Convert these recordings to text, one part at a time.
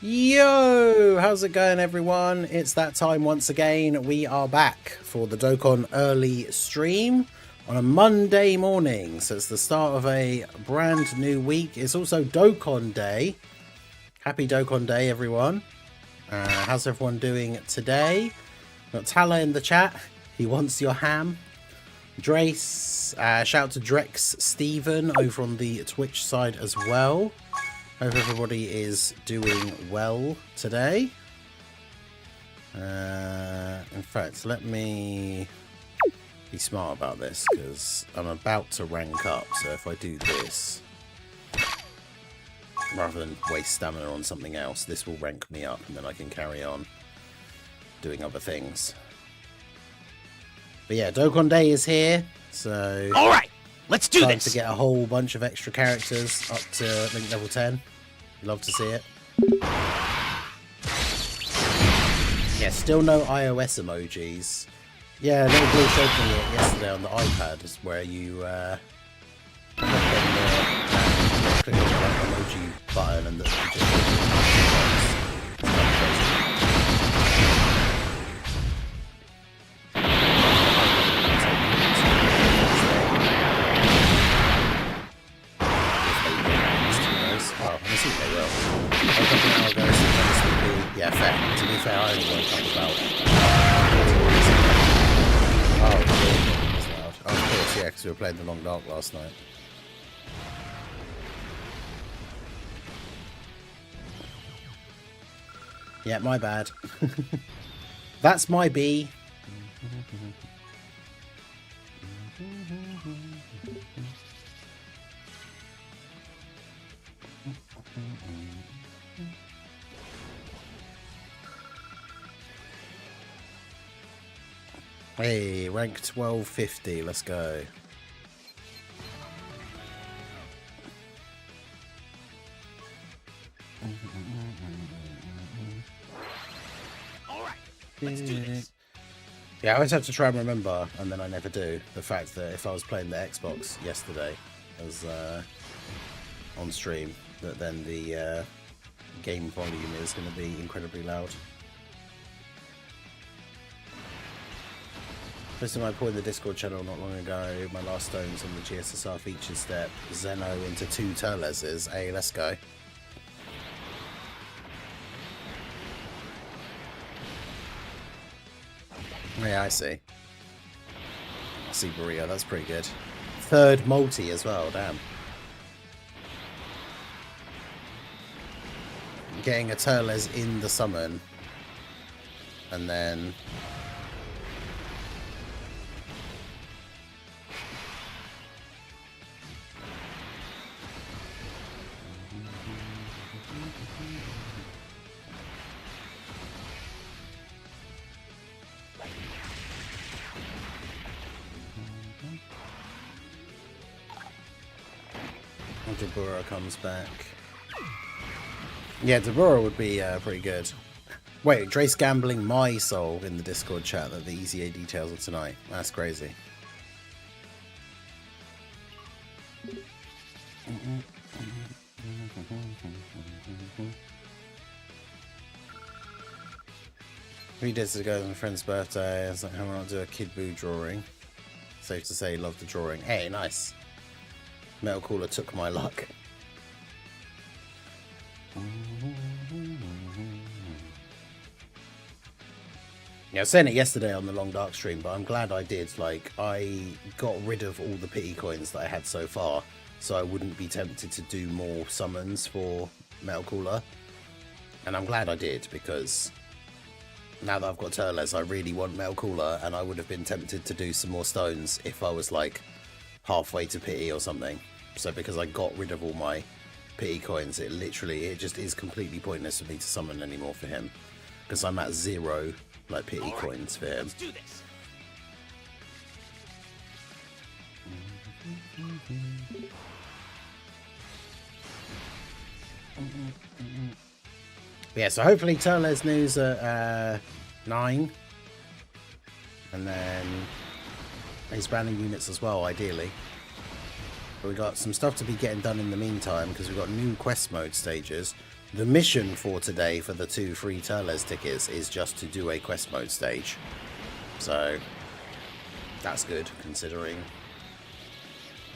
Yo, how's it going everyone? It's that time once again. We are back for the Dokkan early stream on a Monday morning. So it's the start of a brand new week. It's also Dokkan Day. Happy Dokkan Day everyone. How's everyone doing today? Got Tala in the chat. He wants your ham. Drace, shout out to Drex Steven over on the Twitch side as well. Hope everybody is doing well today. In fact, let me be smart about this because I'm about to rank up. So if I do this, rather than waste stamina on something else, this will rank me up and then I can carry on doing other things. But yeah, Dokkan Day is here. So all right, let's do time this. To get a whole bunch of extra characters up to link level 10. Love to see it. Yeah, still no iOS emojis. Yeah, Little Blue showed me it yesterday on the iPad, is where you click on the emoji button and just yeah, fair. To be fair, I only woke up about... Oh, of course, yeah, because we were playing the Long Dark last night. Yeah, my bad. That's my B. Hey, rank 1250, let's go. Alright, let's do this. Yeah, I always have to try and remember, and then I never do, the fact that if I was playing the Xbox yesterday as on stream, that then the game volume is going to be incredibly loud. Posted my point in the Discord channel not long ago. My last stones on the GSSR feature step. Zeno into 2 Turleses. Hey, let's go. Yeah, I see. I see Burrito. That's pretty good. 3rd multi as well. Damn. Getting a Turles in the summon. And then... Deborah comes back. Yeah, Deborah would be pretty good. Wait, Drace gambling my soul in the Discord chat that the EZA details of tonight. That's crazy. Three days ago was my friend's birthday. I was like, I want to do a Kid Boo drawing. Safe to say, love the drawing. Hey, nice. Metal Cooler took my luck. Yeah, I was saying it yesterday on the Long Dark stream, but I'm glad I did. Like, I got rid of all the pity coins that I had so far, so I wouldn't be tempted to do more summons for Metal Cooler. And I'm glad I did, because now that I've got Turles, I really want Metal Cooler, and I would have been tempted to do some more stones if I was like halfway to pity or something. So because I got rid of all my pity coins, it just is completely pointless for me to summon anymore for him, because I'm at 0 like pity coins for him. Let's do this. Yeah, so hopefully Turles news at 9, and then he's banning units as well, ideally. But we got some stuff to be getting done in the meantime, because we've got new quest mode stages. The mission for today for the 2 free Turles tickets is just to do a quest mode stage. So that's good considering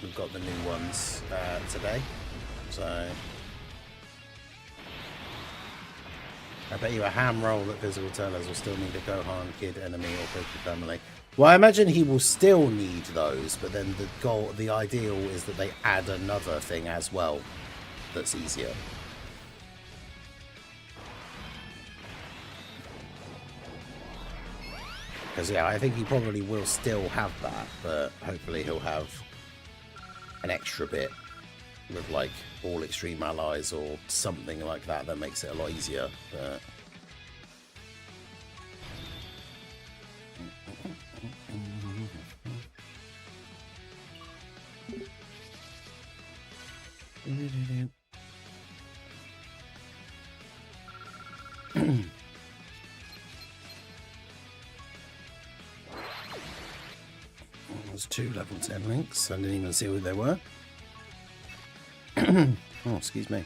we've got the new ones today. So I bet you a ham roll that physical Turles will still need a Gohan, kid, enemy, or Goku family. Well, I imagine he will still need those, but then the ideal is that they add another thing as well that's easier. Because, yeah, I think he probably will still have that, but hopefully he'll have an extra bit with, like, all extreme allies or something like that that makes it a lot easier. But there's 2 level 10 links. I didn't even see who they were. Oh, excuse me.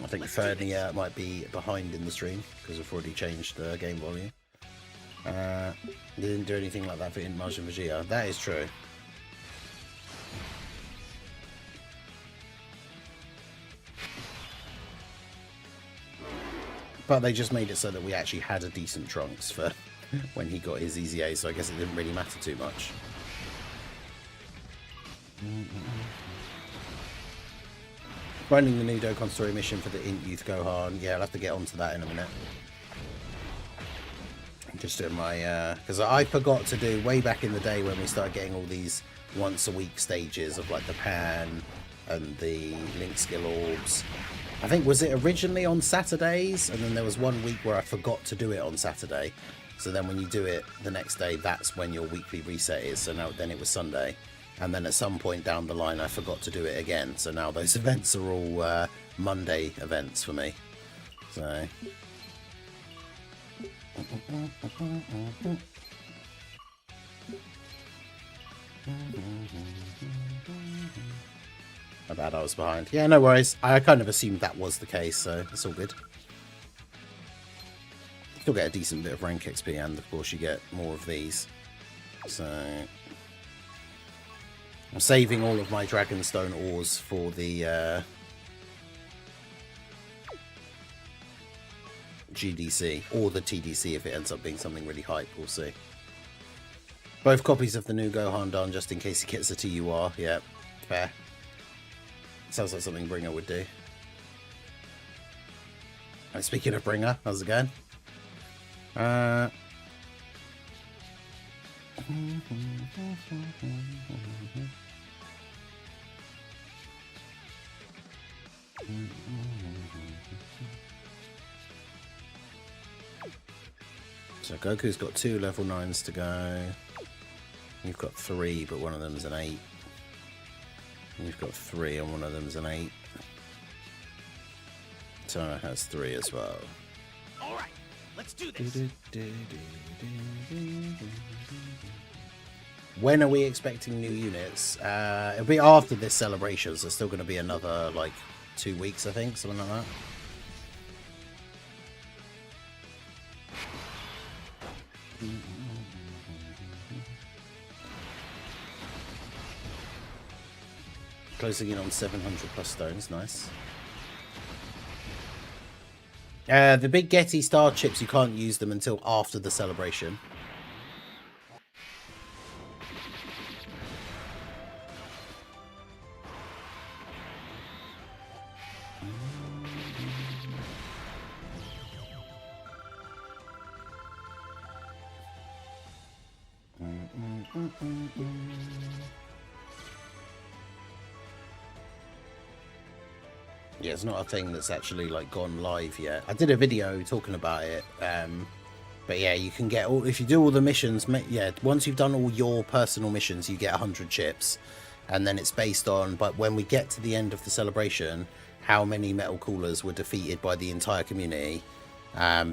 I think Fernie might be behind in the stream because I've already changed the game volume. They didn't do anything like that for March and Vegeta. That is true. But they just made it so that we actually had a decent Trunks for when he got his EZA, so I guess it didn't really matter too much. Finding the new Dokkan story mission for the Int Youth Gohan. Yeah, I'll have to get onto that in a minute. I'm just doing my... because I forgot to do, way back in the day when we started getting all these once-a-week stages of like the Pan and the Link Skill Orbs. I think, was it originally on Saturdays? And then there was one week where I forgot to do it on Saturday. So then when you do it the next day, that's when your weekly reset is. So now then it was Sunday. And then at some point down the line, I forgot to do it again. So now those events are all Monday events for me. So... How bad I was behind. Yeah, no worries. I kind of assumed that was the case, so it's all good. Still get a decent bit of rank XP, and of course you get more of these. So... I'm saving all of my Dragonstone ores for the GDC, or the TDC if it ends up being something really hype, we'll see. Both copies of the new Gohan done, just in case he gets a TUR. Yeah, fair. Sounds like something Bringer would do. And speaking of Bringer, how's it going? So Goku's got 2 level 9s to go. You've got 3, but one of them's an 8. You've got 3 and one of them's an 8. Tara has 3 as well. Alright, let's do this. When are we expecting new units? It'll be after this celebration, so it's still going to be another, like, 2 weeks, I think, something like that. Closing in on 700 plus stones, nice. The big Getty star chips, you can't use them until after the celebration. Yeah, it's not a thing that's actually like gone live yet. I did a video talking about it, but yeah, you can get all, if you do all the missions, yeah, once you've done all your personal missions, you get 100 chips, and then it's based on, but when we get to the end of the celebration, how many metal coolers were defeated by the entire community.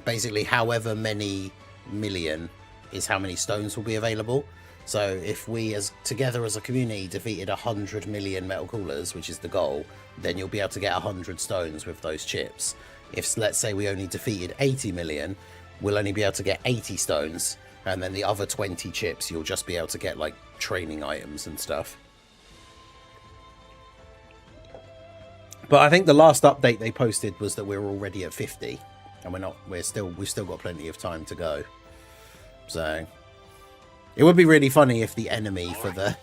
Basically, however many million is how many stones will be available. So if we together as a community defeated 100 million metal coolers, which is the goal, then you'll be able to get 100 stones with those chips. If, let's say, we only defeated 80 million, we'll only be able to get 80 stones, and then the other 20 chips you'll just be able to get like training items and stuff. But I think the last update they posted was that we're already at 50, and we've still got plenty of time to go. So it would be really funny if the enemy for the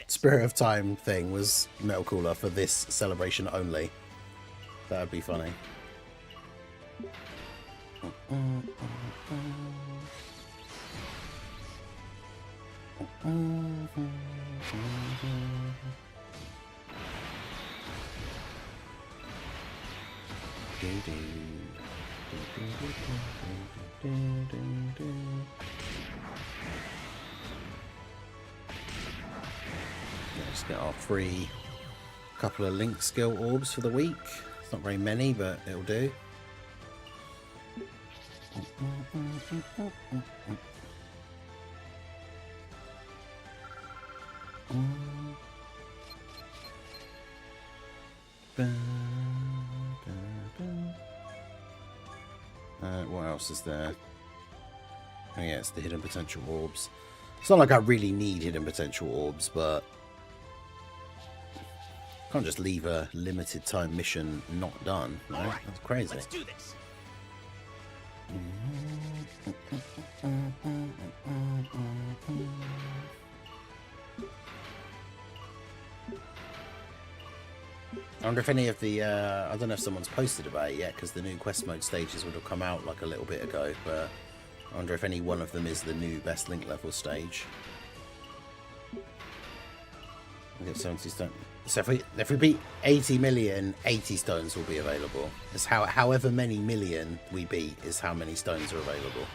Spirit of Time thing was Metal Cooler for this celebration only. That would be funny. Let's get our free couple of link skill orbs for the week. It's not very many, but it'll do. What else is there? Oh yeah, it's the hidden potential orbs. It's not like I really need hidden potential orbs, but I can't just leave a limited time mission not done. Right? Right, that's crazy. Let's do this. I wonder if any of the, I don't know if someone's posted about it yet, because the new quest mode stages would have come out like a little bit ago, but I wonder if any one of them is the new best link level stage. We get 70 stones. So if we beat 80 million, 80 stones will be available. It's however many million we beat is how many stones are available.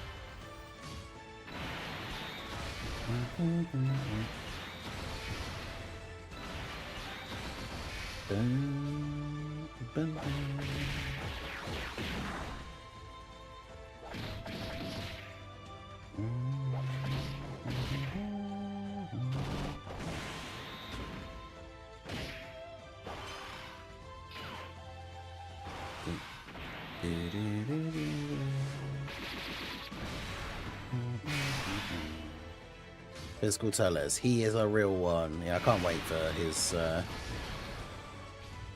Physical Turles, he is a real one. Yeah, I can't wait for his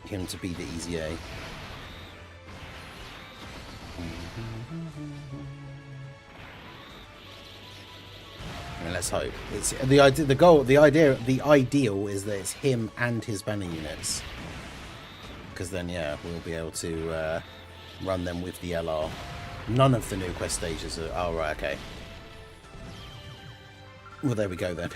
him to be the EZA. And let's hope. It's the idea. The goal. The idea. The ideal is that it's him and his banner units. Because then, yeah, we'll be able to run them with the LR. None of the new quest stages are. Oh right, okay. Well, there we go then.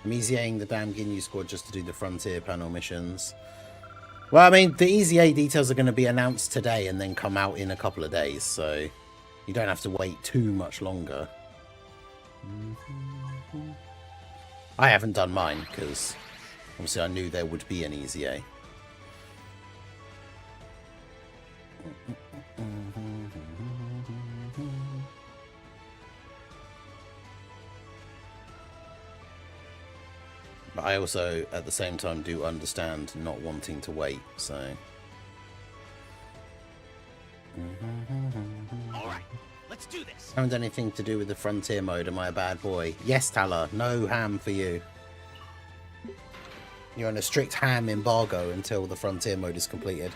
I'm EZAing the damn Ginyu squad just to do the Frontier panel missions. Well, I mean, the EZA details are going to be announced today and then come out in a couple of days, so you don't have to wait too much longer. I haven't done mine because obviously I knew there would be an EZA. But I also, at the same time, do understand not wanting to wait, so... Alright, let's do this. Haven't done anything to do with the Frontier mode, am I a bad boy? Yes, Tala, no ham for you. You're on a strict ham embargo until the Frontier mode is completed.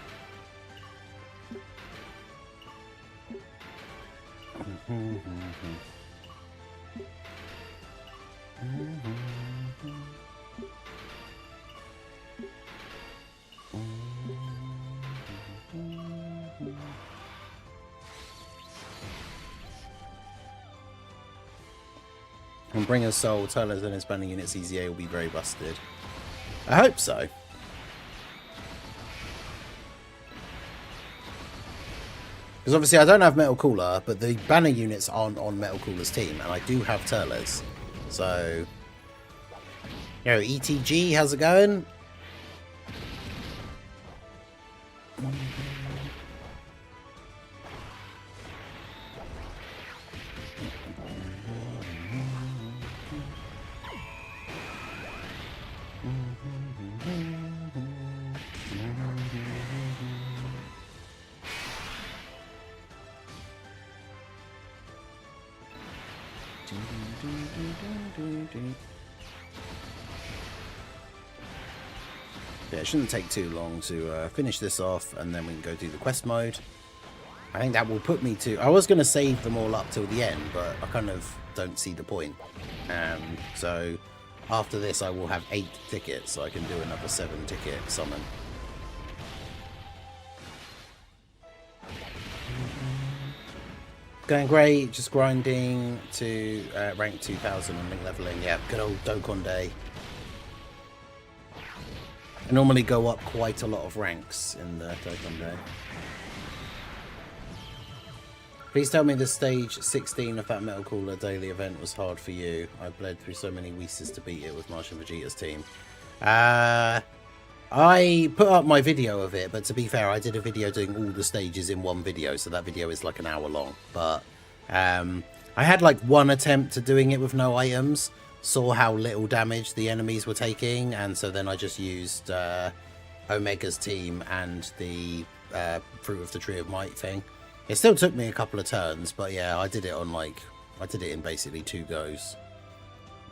And Bring Us Soul, Turles and his banning units EZA will be very busted. I hope so. Because obviously I don't have Metal Cooler, but the banner units aren't on Metal Cooler's team, and I do have Turles. So, you know, ETG, how's it going? Yeah, it shouldn't take too long to finish this off, and then we can go do the quest mode. I think that will put me to... I was going to save them all up till the end, but I kind of don't see the point. So after this, I will have 8 tickets, so I can do another 7-ticket summon. Going great, just grinding to rank 2000 and link leveling. Yeah, good old Dokkan Day. I normally go up quite a lot of ranks in the Dokkan Day. Please tell me the stage 16 of that Metal Cooler daily event was hard for you. I bled through so many Whis to beat it with Martian Vegeta's team. I put up my video of it, but to be fair, I did a video doing all the stages in one video, so that video is like an hour long. But I had like one attempt at doing it with no items, saw how little damage the enemies were taking, and so then I just used Omega's team and the Fruit of the Tree of Might thing. It still took me a couple of turns, but yeah, I did it on like, I did it in basically 2 goes.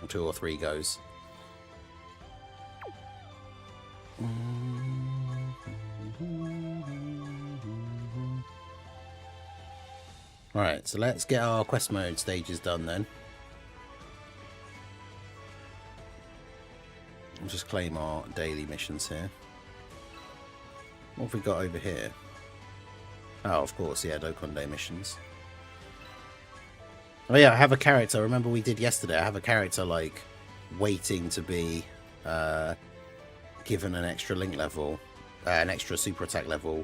2 or 3 goes. Alright, so let's get our quest mode stages done then. We'll just claim our daily missions here. What have we got over here? Oh, of course, yeah, Dokkan Day missions. Oh yeah, I have a character. Remember we did yesterday? I have a character, like, waiting to be given an extra link level, an extra super attack level,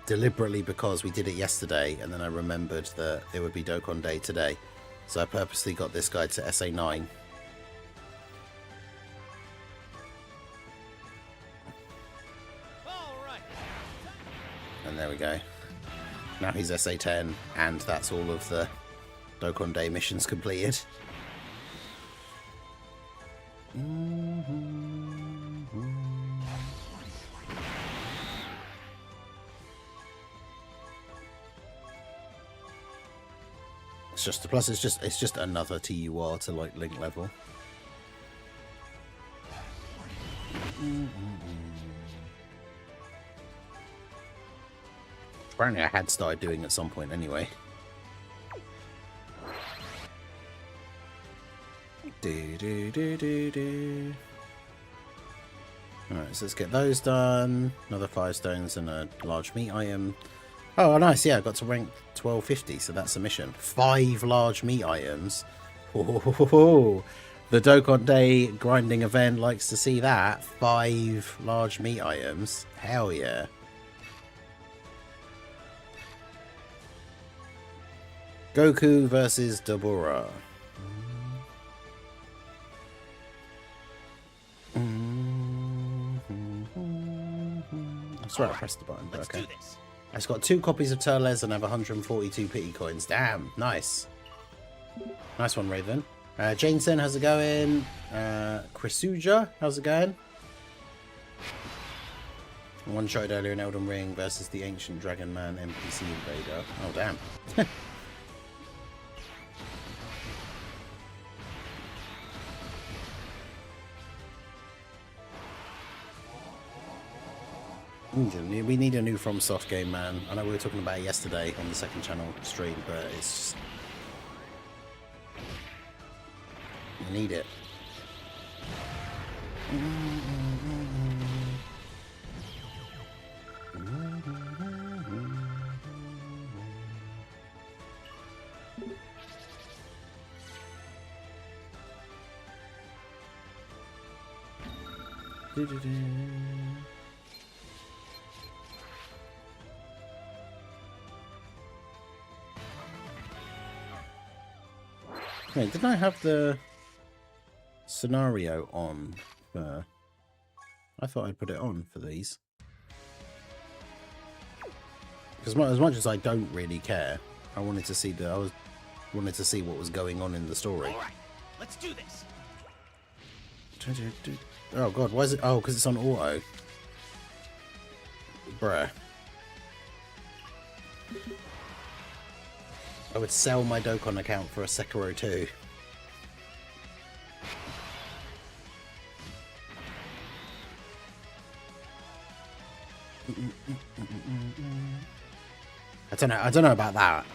deliberately because we did it yesterday, and then I remembered that it would be Dokkan Day today. So I purposely got this guy to SA 9. And there we go. Now he's SA 10, and that's all of the Dokkan Day missions completed. It's just plus it's just another TUR to like link level. Apparently I had started doing at some point anyway. Alright, so let's get those done. Another 5 stones and a large meat item. Oh, nice, yeah, I got to rank 1250, so that's a mission. 5 large meat items. Oh, the Dokkan Day grinding event likes to see that. 5 large meat items. Hell yeah. Goku versus Dabura. I swear I pressed the button, but okay. I just got 2 copies of Turles and have 142 pity coins. Damn, nice. Nice one, Raven. Jameson, how's it going? Krisuja, how's it going? One shot earlier in Elden Ring versus the Ancient Dragon Man NPC Invader. Oh, damn. We need a new FromSoft game, man. I know we were talking about it yesterday on the second channel stream, but it's just... you need it. Wait, didn't I have the scenario on for... I thought I'd put it on for these. Because as much as I don't really care, I wanted to see wanted to see what was going on in the story. All right, let's do this. Oh god, why is it? Oh, because it's on auto. Bruh. I would sell my Dokkan account for a Sekiro 2. I don't know about that.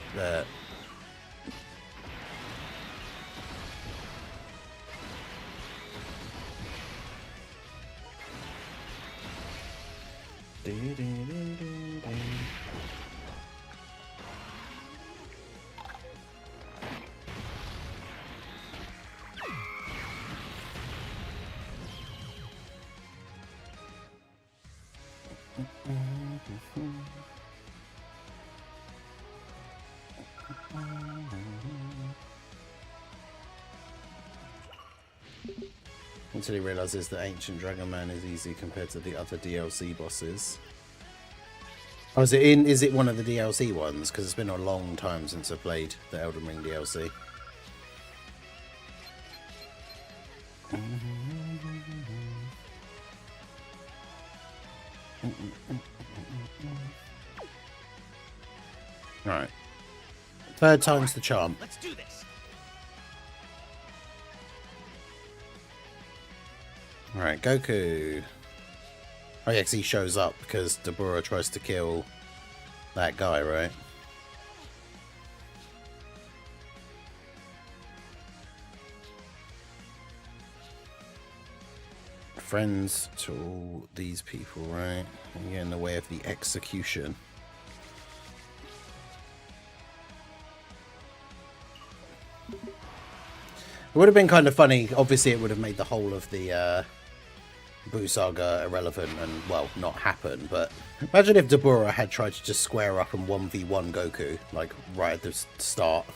Until he realizes that Ancient Dragon Man is easy compared to the other DLC bosses. Oh, is it one of the DLC ones? Because it's been a long time since I played the Elden Ring DLC. Alright. Third time's the charm. Let's do this. Alright, Goku. Oh yeah, 'cause he shows up because Dabura tries to kill that guy, right? Friends to all these people, right? You get in the way of the execution. It would have been kind of funny. Obviously, it would have made the whole of the Buu Saga irrelevant and, well, not happen. But imagine if Dabura had tried to just square up and 1v1 Goku, like, right at the start.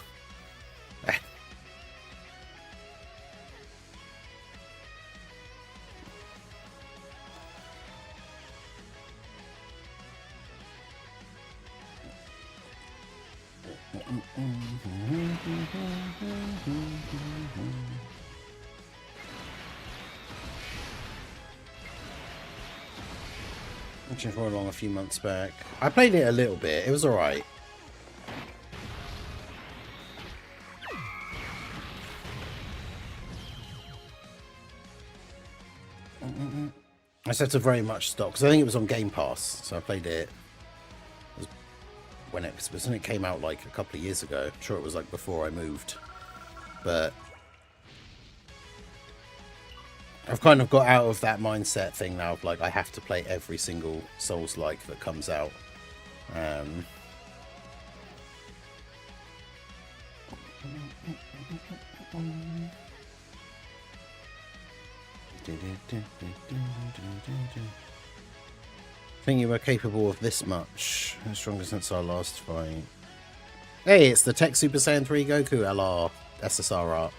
Mentioned for along a few months back. I played it a little bit. It was alright. I set to very much stock because I think it was on Game Pass, so I played it when it came out like a couple of years ago. I'm sure it was like before I moved, but I've kind of got out of that mindset thing now of like I have to play every single Souls-like that comes out. Think you were capable of this much. Stronger since our last fight. Hey, it's the Tech Super Saiyan 3 Goku LR SSR art.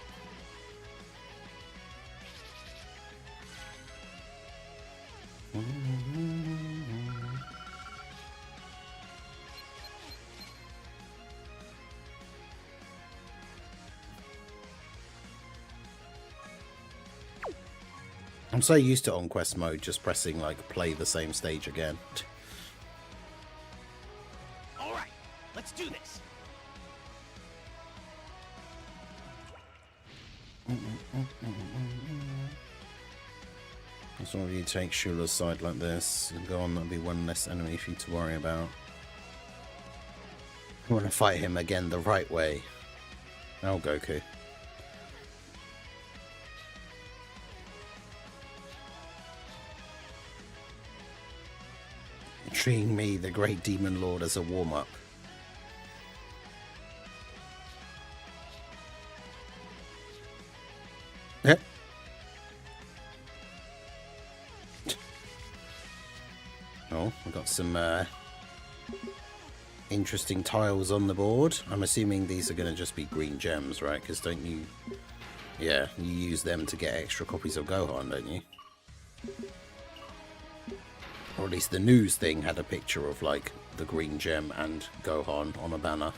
I'm so used to on quest mode just pressing like play the same stage again. All right, let's do this. As long as you take Shula's side like this and go on, that'll be one less enemy for you to worry about. You want to fight him again the right way. Oh, Goku. Treating me, the Great Demon Lord, as a warm-up. Oh, we've got some interesting tiles on the board. I'm assuming these are going to just be green gems, right? Because don't you... Yeah, you use them to get extra copies of Gohan, don't you? Or at least the news thing had a picture of, like, the green gem and Gohan on a banner.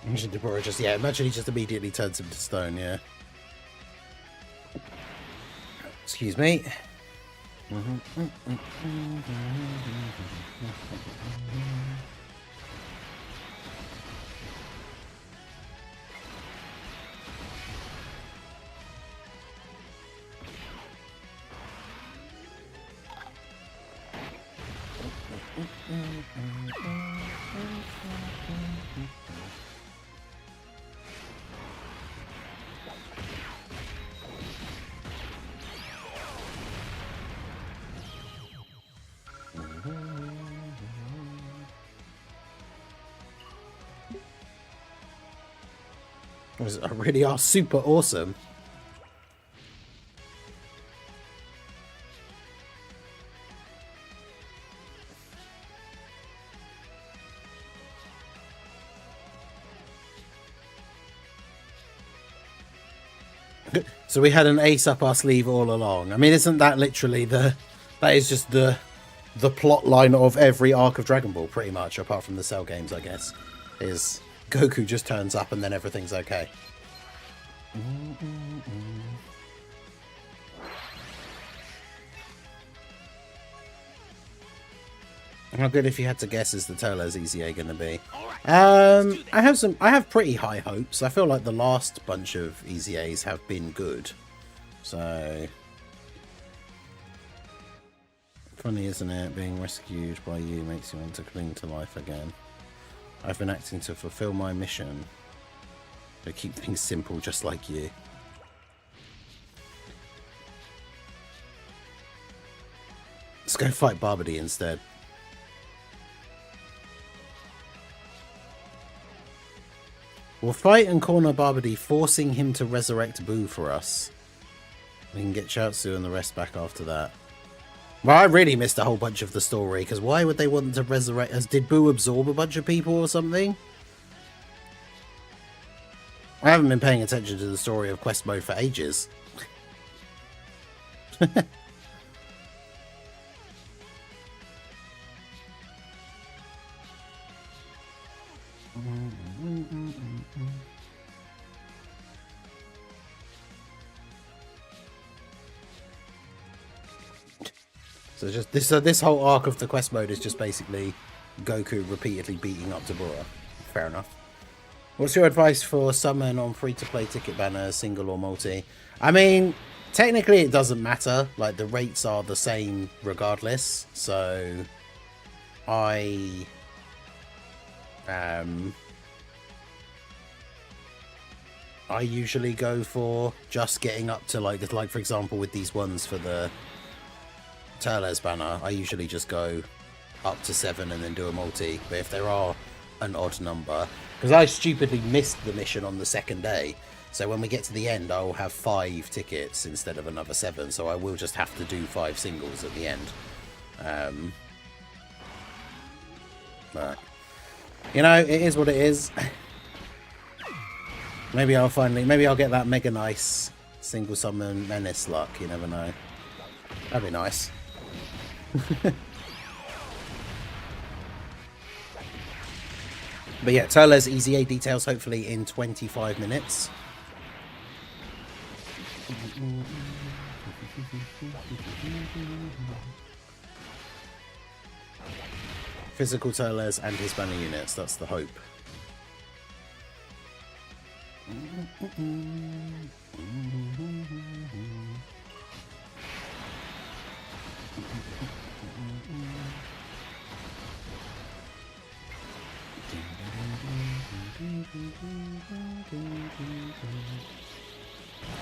Imagine Dabura just, yeah, imagine he just immediately turns him to stone, yeah. Excuse me. Really are super awesome. So we had an ace up our sleeve all along. I mean, isn't that literally that is just the plot line of every arc of Dragon Ball, pretty much, apart from the Cell games, I guess, is Goku just turns up and then everything's okay. How good, if you had to guess, is the Turles EZA going to be? I have pretty high hopes. I feel like the last bunch of EZAs have been good. So funny, isn't it? Being rescued by you makes you want to cling to life again. I've been acting to fulfill my mission. To keep things simple, just like you. Let's go fight Barbody instead. We'll fight and corner Barbody, forcing him to resurrect Boo for us. We can get Chiaotzu and the rest back after that. Well, I really missed a whole bunch of the story, because why would they want to resurrect us? Did Boo absorb a bunch of people or something? I haven't been paying attention to the story of Quest Mode for ages. So just this whole arc of the quest mode is just basically Goku repeatedly beating up Tabora. Fair enough. What's your advice for summon on free-to-play ticket banner, single or multi? I mean, technically it doesn't matter. Like, the rates are the same regardless. So I usually go for just getting up to like for example with these ones for the Turles banner, I usually just go up to 7 and then do a multi. But if there are an odd number, because I stupidly missed the mission on the second day, so when we get to the end I'll have 5 tickets instead of another 7, so I will just have to do 5 singles at the end. But you know, it is what it is. Maybe I'll get that mega nice single summon menace luck, you never know. That'd be nice. But yeah, Turles EZA details hopefully in 25 minutes. Physical Turles and his banner units, that's the hope.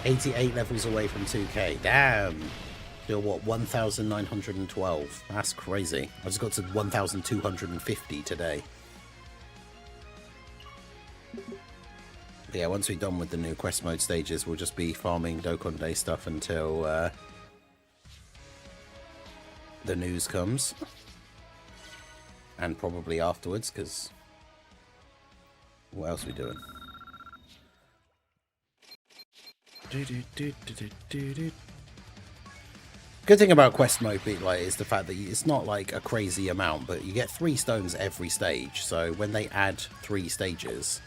$88 levels away from 2k. Damn. Still what, 1,912. That's crazy. I just got to 1,250 today. But yeah, once we're done with the new quest mode stages, we'll just be farming Dokkan Day stuff until the news comes. And probably afterwards, because what else are we doing? Good thing about quest mode is the fact that it's not like a crazy amount, but you get 3 stones every stage. So when they add 3 stages,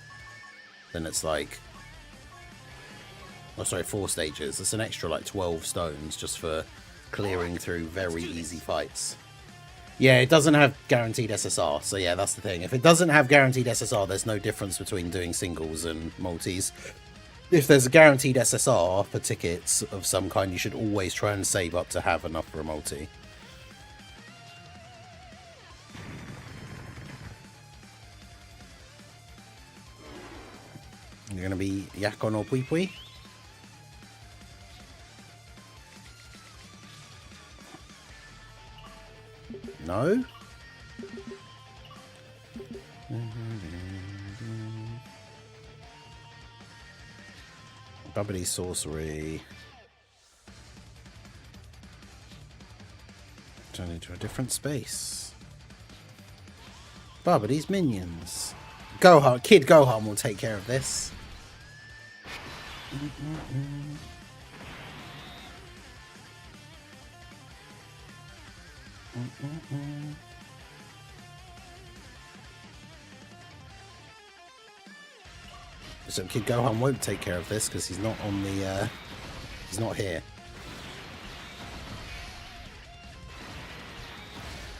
then it's like, oh sorry, 4 stages. It's an extra like 12 stones just for clearing through very easy fights. Yeah, it doesn't have guaranteed SSR, so yeah, that's the thing. If it doesn't have guaranteed SSR, there's no difference between doing singles and multis. If there's a guaranteed SSR for tickets of some kind, you should always try and save up to have enough for a multi. You're going to be Yakon or Pui Pui? No? Bubbly sorcery. Turn into a different space. Bubbity's minions. Gohan, Kid Gohan will take care of this. So Kid Gohan won't take care of this because he's not on the he's not here.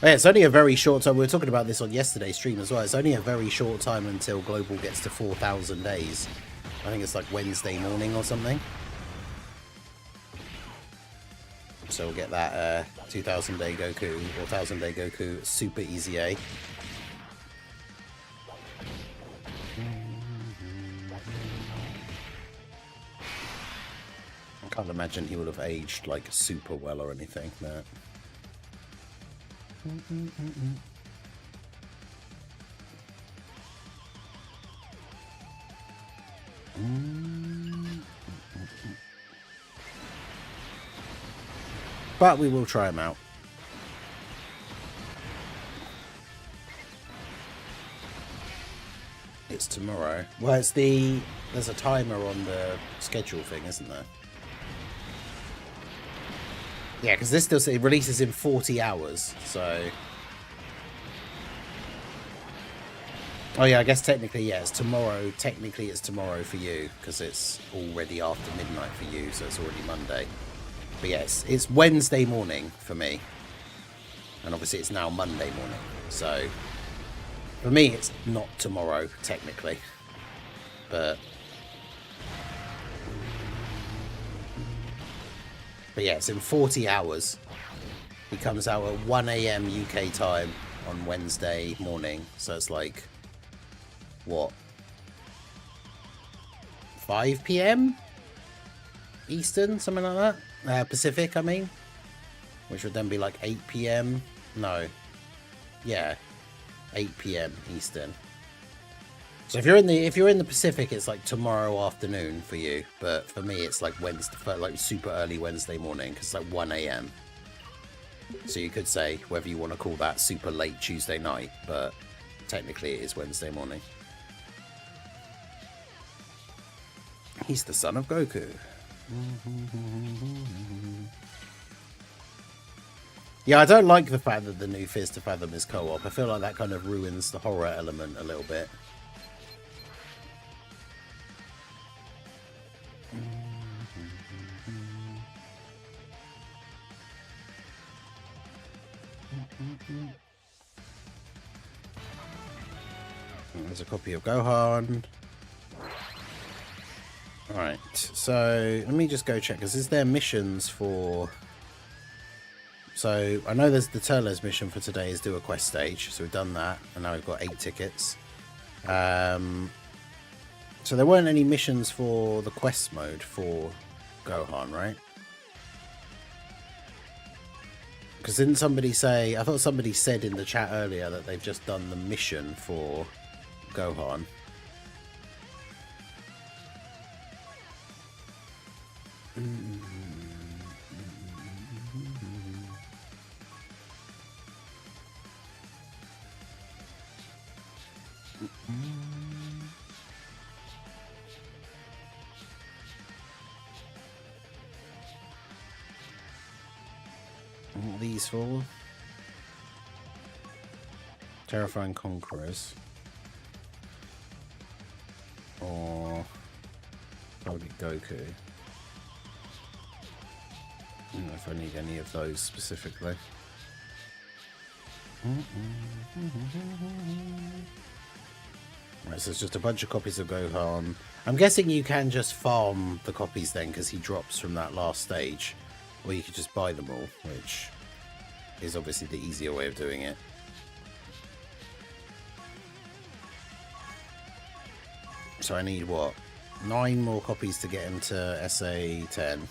Yeah, it's only a very short time. We were talking about this on yesterday's stream as well. It's only a very short time until Global gets to 4,000 days. I think it's like Wednesday morning or something. So we'll get that 2,000 day Goku or 1,000 day Goku Super EZA. I can't imagine he would have aged like super well or anything, but... But we will try him out. It's tomorrow. Well, it's there's a timer on the schedule thing, isn't there? Yeah, because this still says it releases in 40 hours, so... Oh yeah, I guess technically, yeah, it's tomorrow. Technically, it's tomorrow for you, because it's already after midnight for you, so it's already Monday. But yes, it's Wednesday morning for me. And obviously it's now Monday morning, so... For me, it's not tomorrow, technically. But yeah, it's in 40 hours. He comes out at 1 AM UK time on Wednesday morning. So it's like, what? 5 PM? Eastern? Something like that? Pacific, I mean. Which would then be like 8 PM. No. Yeah. 8 PM Eastern. So if you're in the Pacific, it's like tomorrow afternoon for you. But for me, it's like Wednesday, like super early Wednesday morning, because it's like 1 AM. So you could say whether you want to call that super late Tuesday night, but technically it is Wednesday morning. He's the son of Goku. Yeah, I don't like the fact that the new Fizz to Fathom is co-op. I feel like that kind of ruins the horror element a little bit. There's a copy of Gohan. Alright, so let me just go check, because is there missions for... So I know there's the Turles mission for today is do a quest stage, so we've done that, and now we've got 8 tickets. So there weren't any missions for the quest mode for Gohan, right? Because didn't somebody say... I thought somebody said in the chat earlier that they've just done the mission for Gohan. What are these for? Terrifying Conquerors. Or probably Goku. I don't know if I need any of those specifically. Right, so it's just a bunch of copies of Gohan. I'm guessing you can just farm the copies then, because he drops from that last stage. Or you could just buy them all, which is obviously the easier way of doing it. So I need what? 9 more copies to get him to SA 10.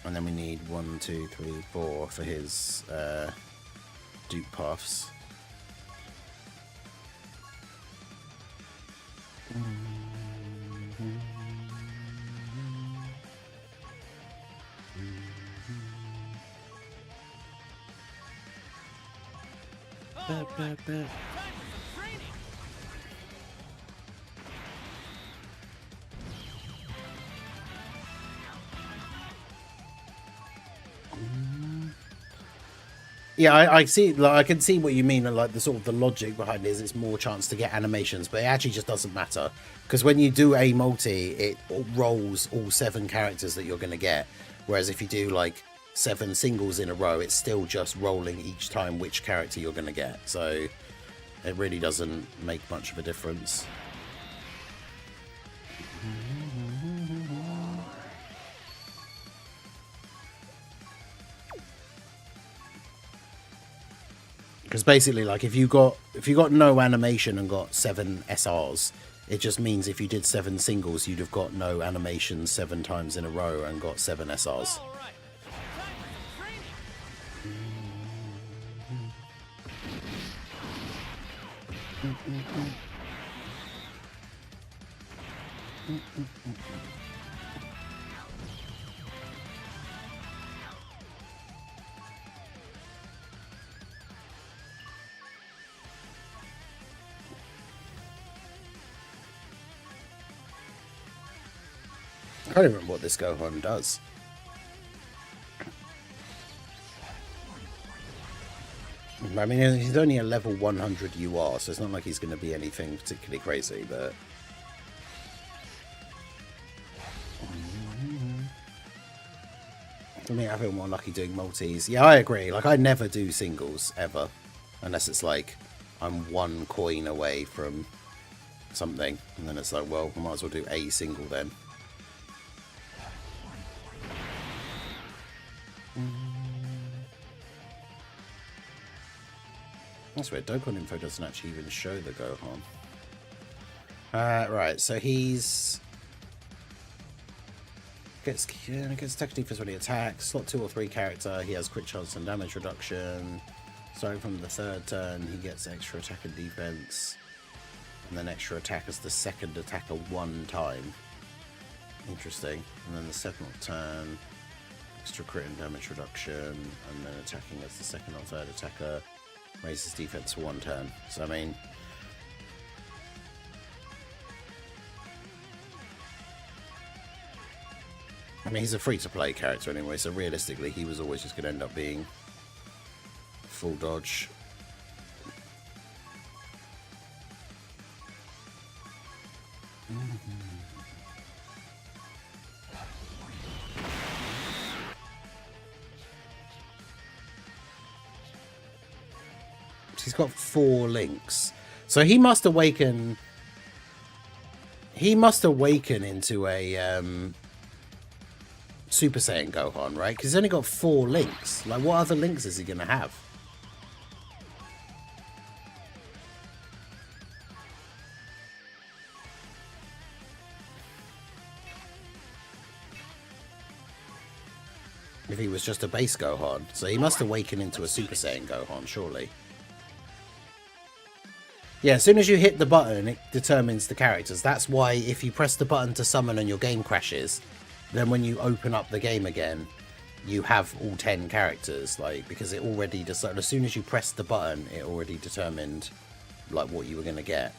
And then we need 1, 2, 3, 4 for his dupe paths. Yeah, I see. Like, I can see what you mean, and like the sort of the logic behind it is it's more chance to get animations, but it actually just doesn't matter because when you do a multi, it rolls all 7 characters that you're going to get. Whereas if you do like 7 singles in a row, it's still just rolling each time which character you're going to get. So it really doesn't make much of a difference. Because basically, like if you got no animation and got 7 SRs, it just means if you did 7 singles, you'd have got no animations 7 times in a row and got 7 SRs. I can't even remember what this Gohan does. I mean, he's only a level 100 UR, so it's not like he's going to be anything particularly crazy, but... I mean, I feel more lucky doing multis. Yeah, I agree. Like, I never do singles, ever. Unless it's like, I'm 1 coin away from something. And then it's like, well, I might as well do a single then. That's weird. Dokkan info doesn't actually even show the Gohan. Right, so he's... Gets attack defense when he attacks. Slot 2 or 3 character. He has crit chance and damage reduction. Starting from the 3rd turn, he gets extra attack and defense. And then extra attack as the 2nd attacker 1 time. Interesting. And then the 2nd turn, extra crit and damage reduction. And then attacking as the 2nd or 3rd attacker. Raises defense for 1 turn. So, I mean... he's a free-to-play character anyway, so realistically he was always just going to end up being full dodge. He's got 4 links. So he must awaken... into a... Super Saiyan Gohan, right? Because he's only got 4 links. Like, what other links is he going to have? If he was just a base Gohan. So he must awaken into a Super Saiyan Gohan, surely. Yeah, as soon as you hit the button, it determines the characters. That's why if you press the button to summon and your game crashes... then when you open up the game again, you have all 10 characters, like, because it already decided, as soon as you pressed the button, it already determined, like, what you were going to get.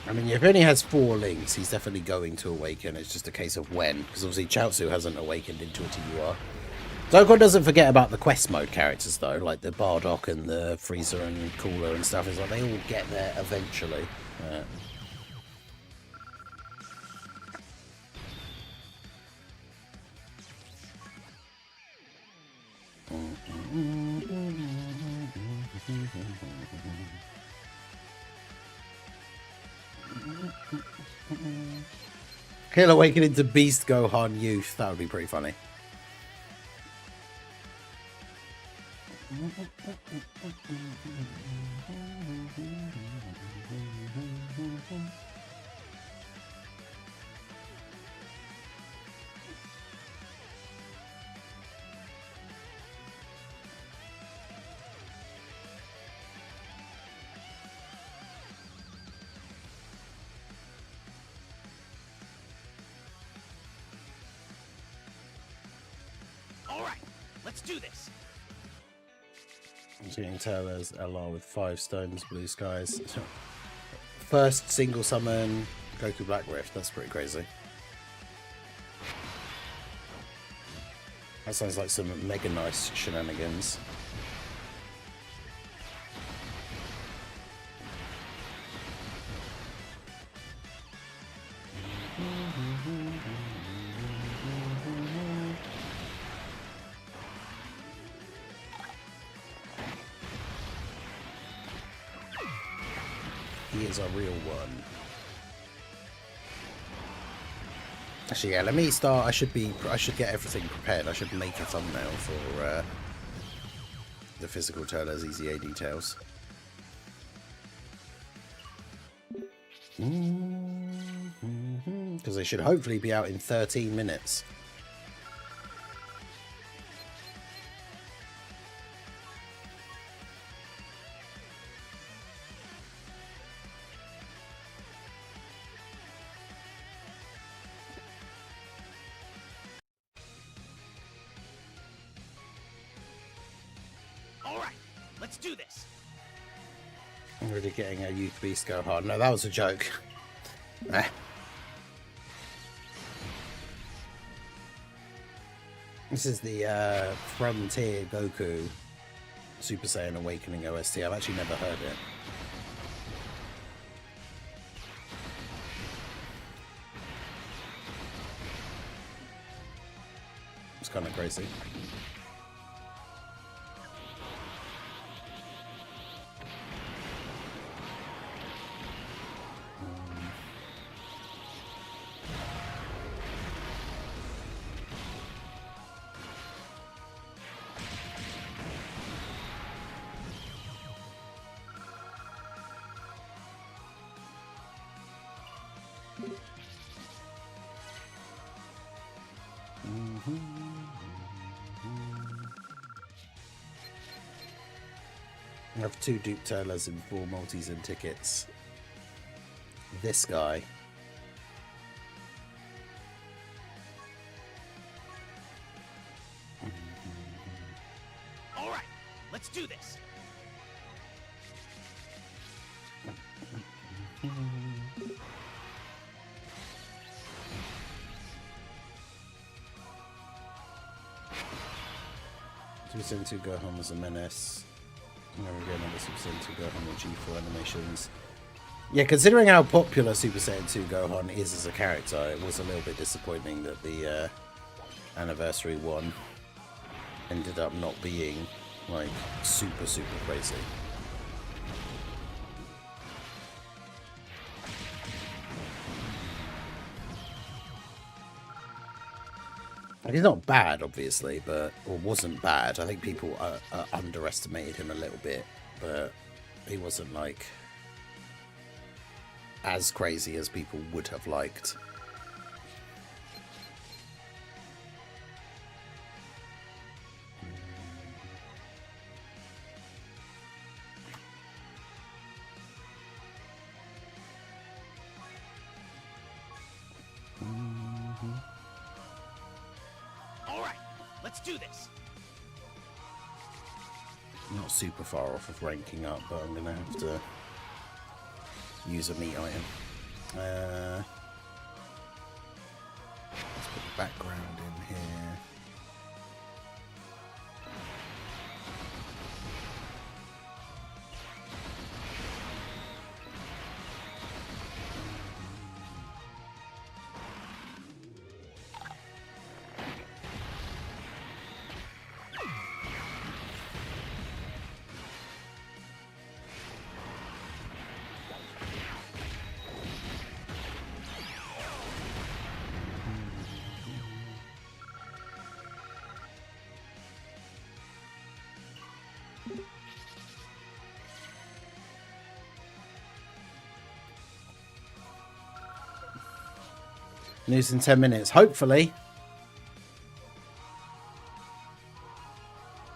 I mean, if he only has 4 links, he's definitely going to awaken. It's just a case of when. Because obviously Chaozu hasn't awakened into a TUR. Dokkan doesn't forget about the quest mode characters, though. Like the Bardock and the Frieza and Cooler and stuff. It's like they all get there eventually. He'll awaken into Beast Gohan Youth. That would be pretty funny. All right, let's do this. I'm seeing Turles LR with 5 stones, blue skies. First single summon Goku Black Rift. That's pretty crazy. That sounds like some mega nice shenanigans. He is a real one. Actually, yeah, let me start. I should get everything prepared. I should make a thumbnail for the physical Turles EZA details. Because they should hopefully be out in 13 minutes. All right, let's do this. I'm already getting a Youth Beast go hard. No, that was a joke. This is the Frontier Goku Super Saiyan Awakening OST. I've actually never heard it. It's kind of crazy. I have 2 Duke Turles and 4 multis and tickets. This guy. All right, let's do this. Super Saiyan 2 Gohan was a menace. There we go, another Super Saiyan 2 Gohan with G4 animations. Yeah, considering how popular Super Saiyan 2 Gohan is as a character, it was a little bit disappointing that the Anniversary one ended up not being, like, super crazy. And he's not bad, obviously, or wasn't bad. I think people underestimated him a little bit, but he wasn't, like, as crazy as people would have liked. All right, let's do this. Not super far off of ranking up, but I'm gonna have to use a meat item. Let's put the background in here. News in 10 minutes, hopefully.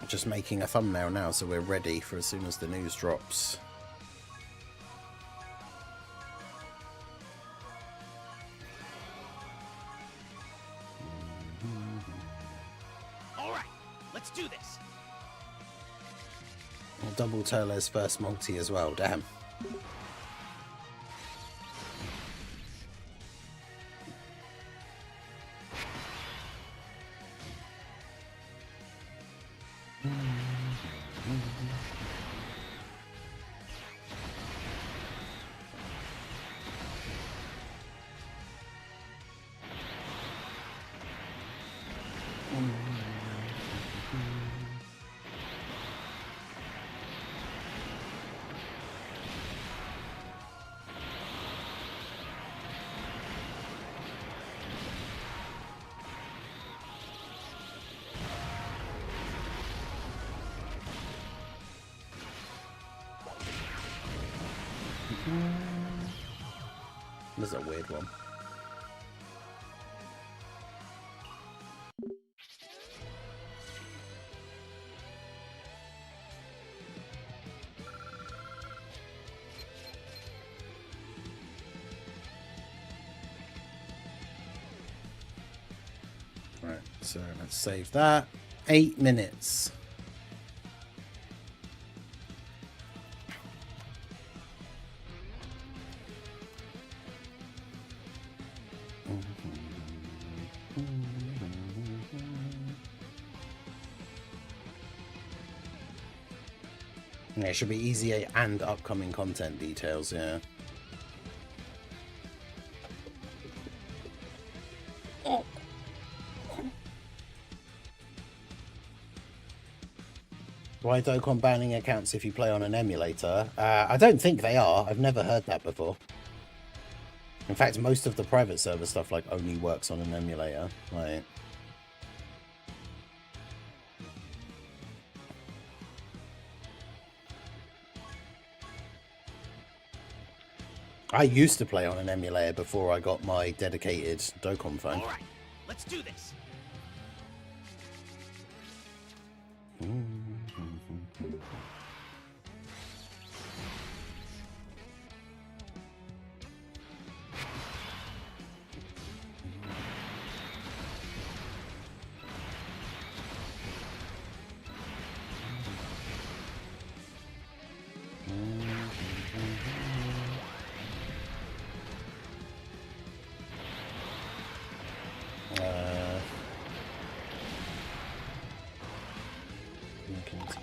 Just making a thumbnail now, so we're ready for as soon as the news drops. All right, let's do this. Well, double Turles first multi as well, damn. This is a weird one. Right, so let's save that. 8 minutes. Yeah, it should be EZA and upcoming content details, yeah. Why Dokkan banning accounts if you play on an emulator? I don't think they are. I've never heard that before. In fact, most of the private server stuff like only works on an emulator. Like, I used to play on an emulator before I got my dedicated Dokkan phone. All right, let's do this.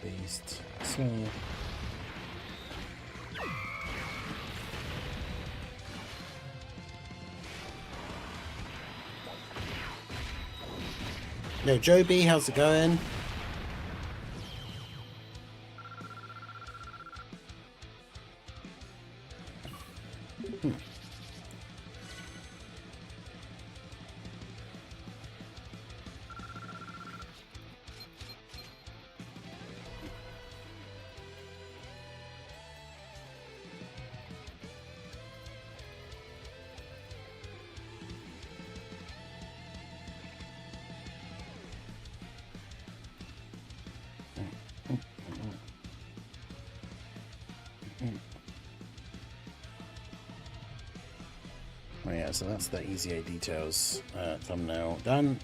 Beast. So yo, Joe B, how's it going? Oh yeah, so that's the EZA details thumbnail done.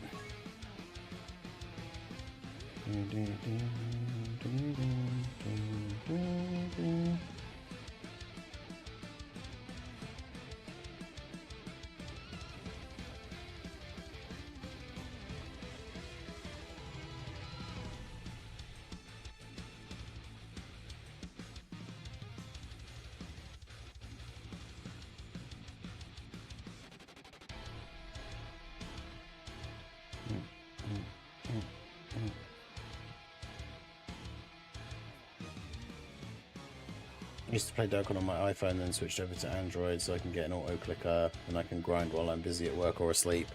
I used to play Dokkan on my iPhone, then switched over to Android so I can get an auto clicker and I can grind while I'm busy at work or asleep.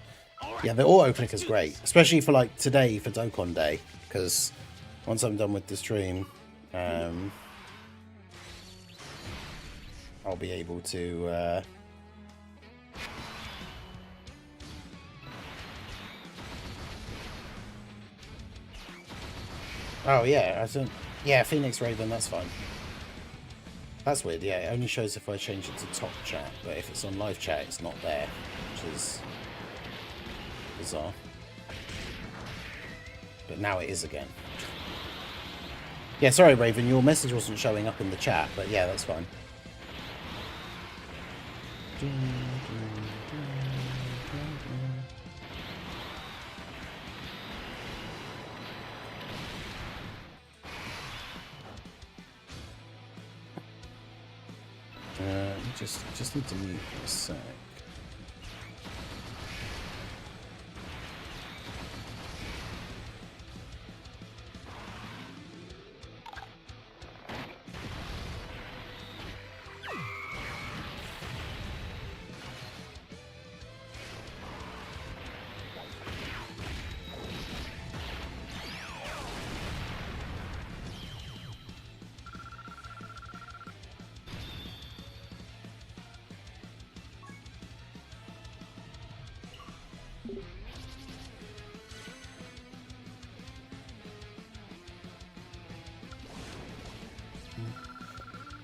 Yeah, the auto clicker is great, especially for like today for Dokkan Day, because once I'm done with the stream, I'll be able to Oh yeah, I think yeah, Phoenix Raven, that's fine. That's weird, yeah, it only shows if I change it to top chat, but if it's on live chat it's not there, which is bizarre. But now it is again. Yeah, sorry Raven, your message wasn't showing up in the chat, but yeah, that's fine. Just need to mute for a sec.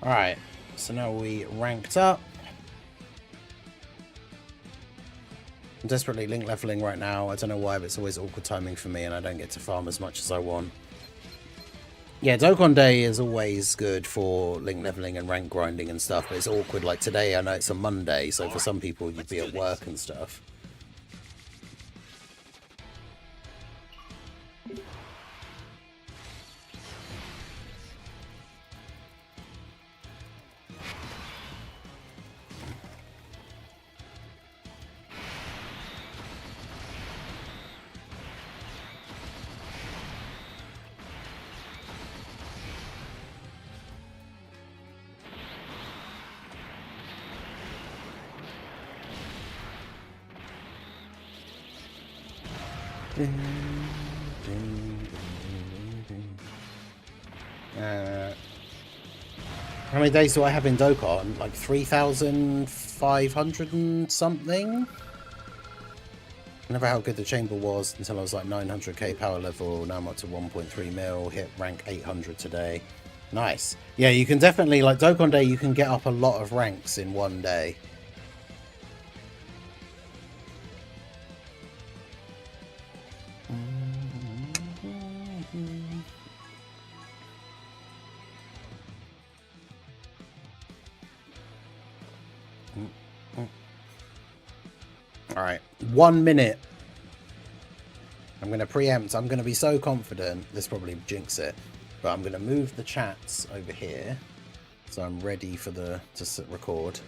Alright, so now we ranked up. I'm desperately link leveling right now. I don't know why, but it's always awkward timing for me and I don't get to farm as much as I want. Yeah, Dokkan Day is always good for link leveling and rank grinding and stuff, but it's awkward. Like today, I know it's a Monday, so for some people you'd be at work and stuff. How many days do I have in Dokkan? Like 3,500 and something? I never how good the chamber was until I was like 900k power level. Now I'm up to 1.3 mil. Hit rank 800 today. Nice. Yeah, you can definitely, like Dokkan Day, you can get up a lot of ranks in one day. Alright, 1 minute. I'm going to preempt. I'm going to be so confident. This probably jinx it. But I'm going to move the chats over here. So I'm ready for to record.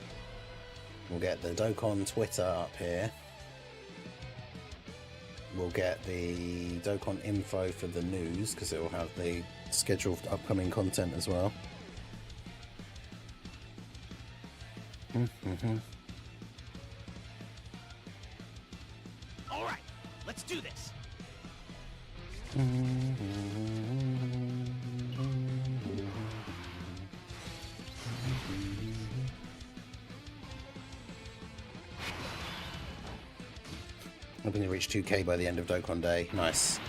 We'll get the Dokkan Twitter up here. We'll get the Dokkan info for the news, because it will have the scheduled upcoming content as well. All right, let's do this. I'm going to reach 2k by the end of Dokkan Day. Nice.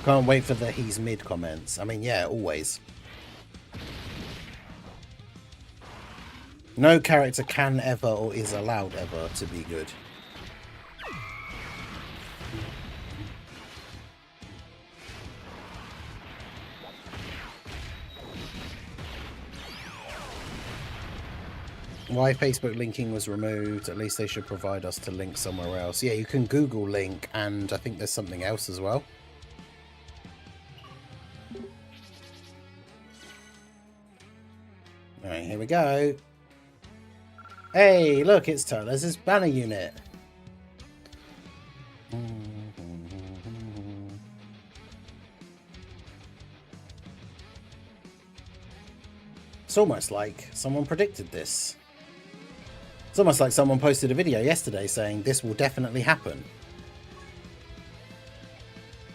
Can't wait for the he's mid comments. I mean, yeah, always. No character can ever or is allowed ever to be good. Why Facebook linking was removed? At least they should provide us to link somewhere else. Yeah, you can Google link, and I think there's something else as well. Alright, here we go. Hey, look, it's Turles' banner unit. It's almost like someone predicted this. It's almost like someone posted a video yesterday saying this will definitely happen.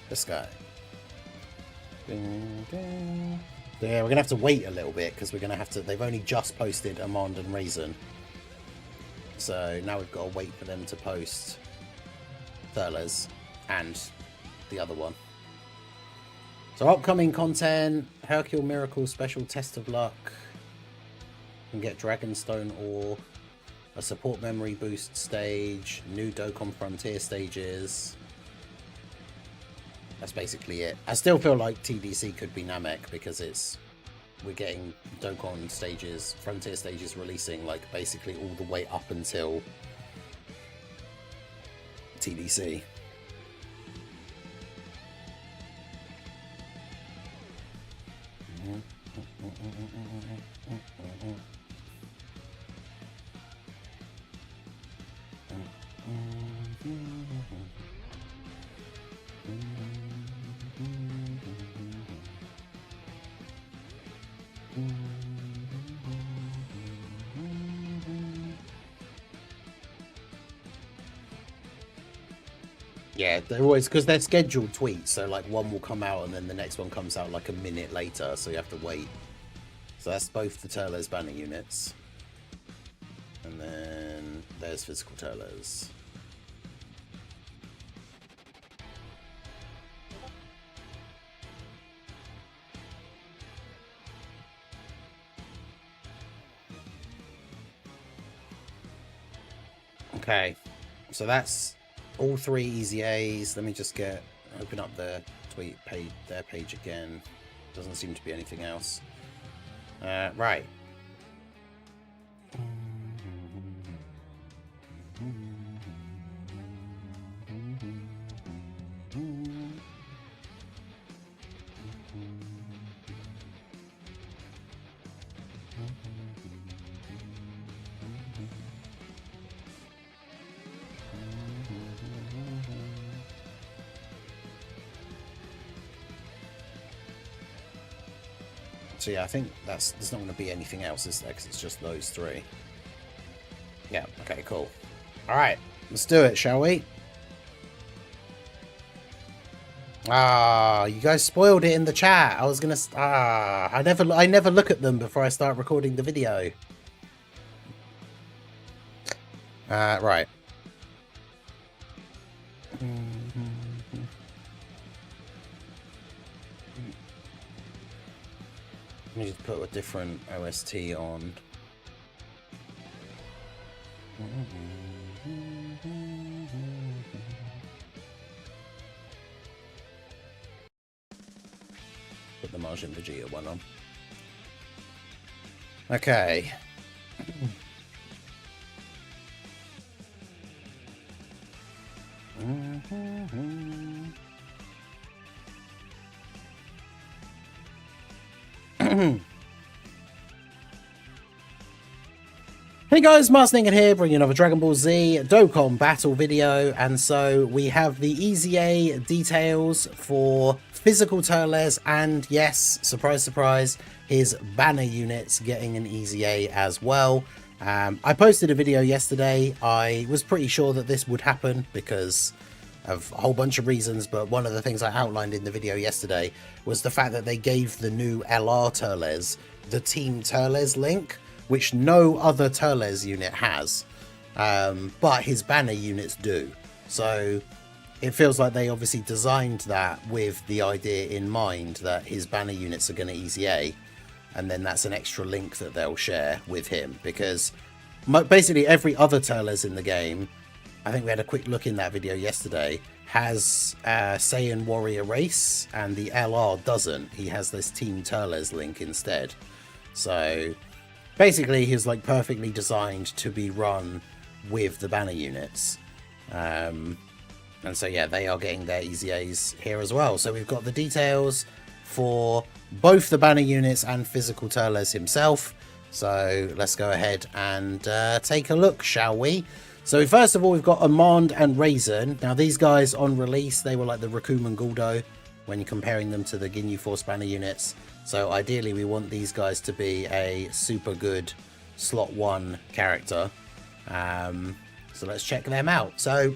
This guy. Ding, ding. So yeah, we're going to have to wait a little bit because we're going to have to... They've only just posted Amand and Raisin. So now we've got to wait for them to post Turles and the other one. So upcoming content, Hercule Miracle Special Test of Luck. You can get Dragonstone Ore, a support memory boost stage, new Dokkan Frontier stages. That's basically it. I still feel like TDC could be Namek because we're getting Dokkan stages, Frontier stages releasing like basically all the way up until TDC. Yeah, they're always, because they're scheduled tweets, so like one will come out and then the next one comes out like a minute later, so you have to wait. So that's both the Turles banner units. And then there's physical Turles. Okay, so that's all 3 EZAs. Let me just open up their tweet page, their page again. Doesn't seem to be anything else. Right. So yeah, I think there's not going to be anything else, is there? 'Cause it's just those 3. Yeah, okay, cool. Alright, let's do it, shall we? Ah, you guys spoiled it in the chat. I was gonna... I never look at them before I start recording the video. Right. Let me just put a different OST on. Put the Majin Vegeta one on. Okay. Hey guys, Marsningen here, bringing another Dragon Ball Z Dokkan Battle video, and so we have the EZA details for physical Turles, and yes, surprise surprise, his banner units getting an EZA as well. I posted a video yesterday. I was pretty sure that this would happen because of a whole bunch of reasons, but one of the things I outlined in the video yesterday was the fact that they gave the new LR Turles the Team Turles link, which no other Turles unit has, but his banner units do. So it feels like they obviously designed that with the idea in mind that his banner units are going to EZA, and then that's an extra link that they'll share with him, because basically every other Turles in the game, I think we had a quick look in that video yesterday, has Saiyan Warrior Race, and the LR doesn't. He has this Team Turles link instead. So basically he's like perfectly designed to be run with the banner units. And so yeah, they are getting their EZAs here as well. So we've got the details for both the banner units and physical Turles himself. So let's go ahead and take a look, shall we? So first of all, we've got Amand and Raisin. Now these guys on release, they were like the Raccoon and Guldo when you're comparing them to the Ginyu Force banner units. So ideally we want these guys to be a super good slot 1 character. So let's check them out. So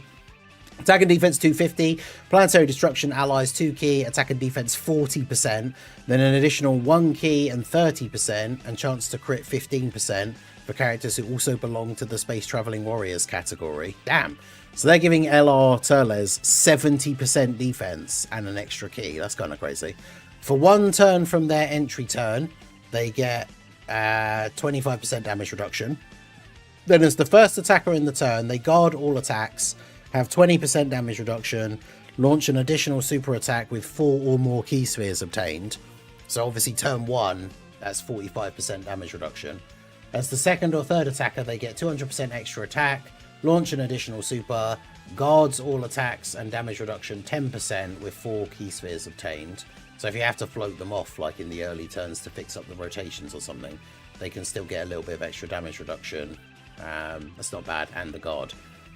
attack and defense 250, planetary destruction allies 2 key, attack and defense 40%, then an additional 1 key and 30%, and chance to crit 15% for characters who also belong to the Space Traveling Warriors category. Damn. So they're giving LR Turles 70% defense and an extra key. That's kind of crazy. For 1 turn from their entry turn, they get 25% damage reduction. Then as the first attacker in the turn, they guard all attacks, have 20% damage reduction, launch an additional super attack with 4 or more key spheres obtained. So obviously turn 1, that's 45% damage reduction. As the second or third attacker, they get 200% extra attack, launch an additional super, guards all attacks and damage reduction 10% with 4 key spheres obtained. So if you have to float them off like in the early turns to fix up the rotations or something, they can still get a little bit of extra damage reduction. That's not bad. And the guard.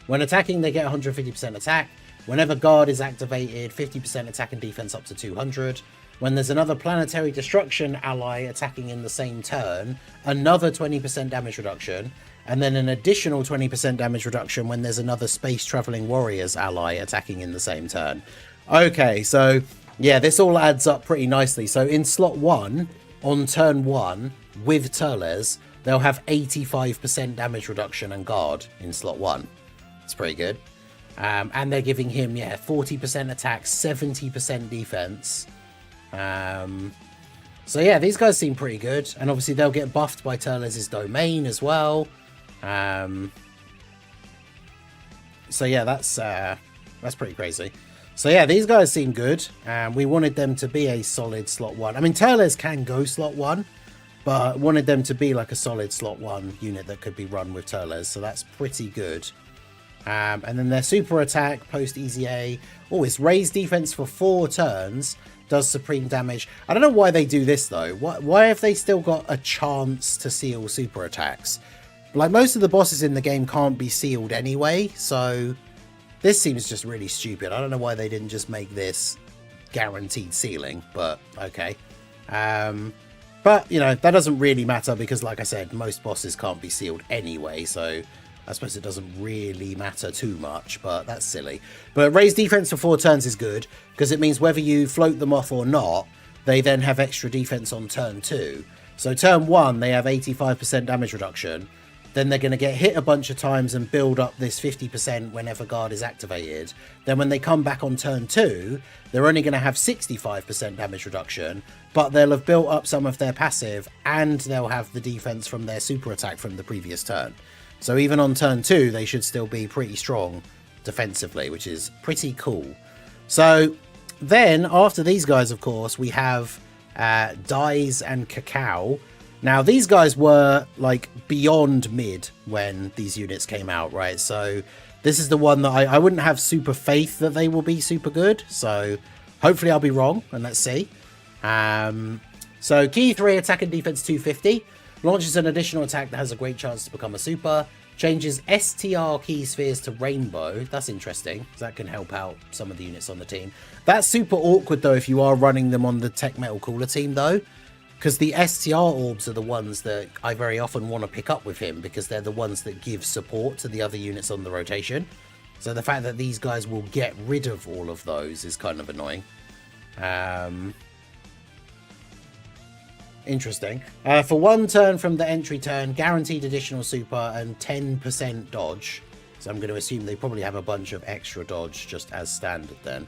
When attacking, they get 150% attack. Whenever guard is activated, 50% attack and defense up to 200. When there's another planetary destruction ally attacking in the same turn, another 20% damage reduction, and then an additional 20% damage reduction when there's another Space Traveling Warriors ally attacking in the same turn. Okay, so yeah, this all adds up pretty nicely. So in slot 1, on turn 1, with Turles, they'll have 85% damage reduction and guard in slot 1. It's pretty good. And they're giving him, 40% attack, 70% defense. So yeah, these guys seem pretty good. And obviously they'll get buffed by Turles' domain as well. So yeah, that's pretty crazy. So yeah, these guys seem good. We wanted them to be a solid slot 1. I mean, Turles can go slot 1, but wanted them to be like a solid slot 1 unit that could be run with Turles. So that's pretty good. And then their super attack post EZA. Oh, it's raised defense for 4 turns. Does supreme damage. I don't know why they do this though. Why have they still got a chance to seal super attacks? Like most of the bosses in the game can't be sealed anyway. So this seems just really stupid. I don't know why they didn't just make this guaranteed sealing, but okay. But you know, that doesn't really matter because like I said, most bosses can't be sealed anyway. So I suppose it doesn't really matter too much, but that's silly. But raised defense for 4 turns is good because it means whether you float them off or not, they then have extra defense on turn 2. So turn 1, they have 85% damage reduction. Then they're going to get hit a bunch of times and build up this 50% whenever guard is activated. Then when they come back on turn 2, they're only going to have 65% damage reduction, but they'll have built up some of their passive and they'll have the defense from their super attack from the previous turn. So even on turn 2, they should still be pretty strong defensively, which is pretty cool. So then after these guys, of course, we have Dies and Cacao. Now, these guys were like beyond mid when these units came out, right? So this is the one that I wouldn't have super faith that they will be super good. So hopefully I'll be wrong, and let's see. So key 3, attack and defense 250. Launches an additional attack that has a great chance to become a super. Changes STR key spheres to rainbow. That's interesting. That can help out some of the units on the team. That's super awkward though if you are running them on the Tech Metal Cooler team though. Because the STR orbs are the ones that I very often want to pick up with him because they're the ones that give support to the other units on the rotation. So the fact that these guys will get rid of all of those is kind of annoying. Interesting. For 1 turn from the entry turn, guaranteed additional super and 10% dodge. So I'm going to assume they probably have a bunch of extra dodge just as standard then.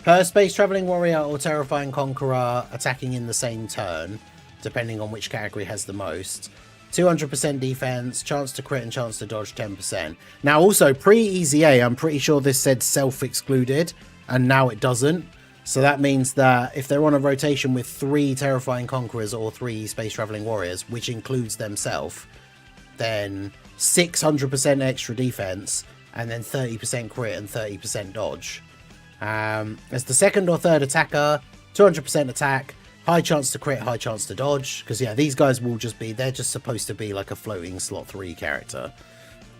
Per Space Traveling Warrior or Terrifying Conqueror attacking in the same turn, depending on which category has the most. 200% defense, chance to crit and chance to dodge 10%. Now also pre-EZA, I'm pretty sure this said self-excluded and now it doesn't. So that means that if they're on a rotation with 3 Terrifying Conquerors or 3 Space Traveling Warriors, which includes themselves, then 600% extra defense and then 30% crit and 30% dodge. As the second or third attacker, 200% attack, high chance to crit, high chance to dodge. Because yeah, these guys will just be, they're just supposed to be like a floating slot 3 character.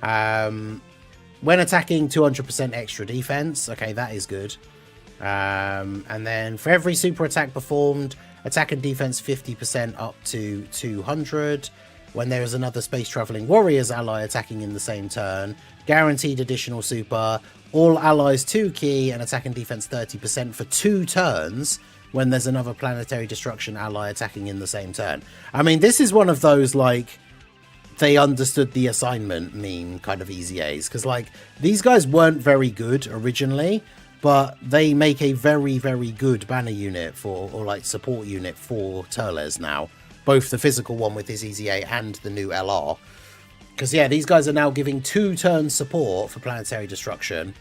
When attacking, 200% extra defense. Okay, that is good. And then for every super attack performed, attack and defense 50% up to 200. When there is another Space Traveling Warriors ally attacking in the same turn, guaranteed additional super, all allies 2 key and attack and defense 30% for 2 turns when there's another planetary destruction ally attacking in the same turn. I mean, this is one of those, like, they understood the assignment meme kind of EZAs, because, like, these guys weren't very good originally, but they make a very, very good banner unit for, or like support unit for Turles now. Both the physical one with his EZA and the new LR. Because, yeah, these guys are now giving 2-turn support for planetary destruction.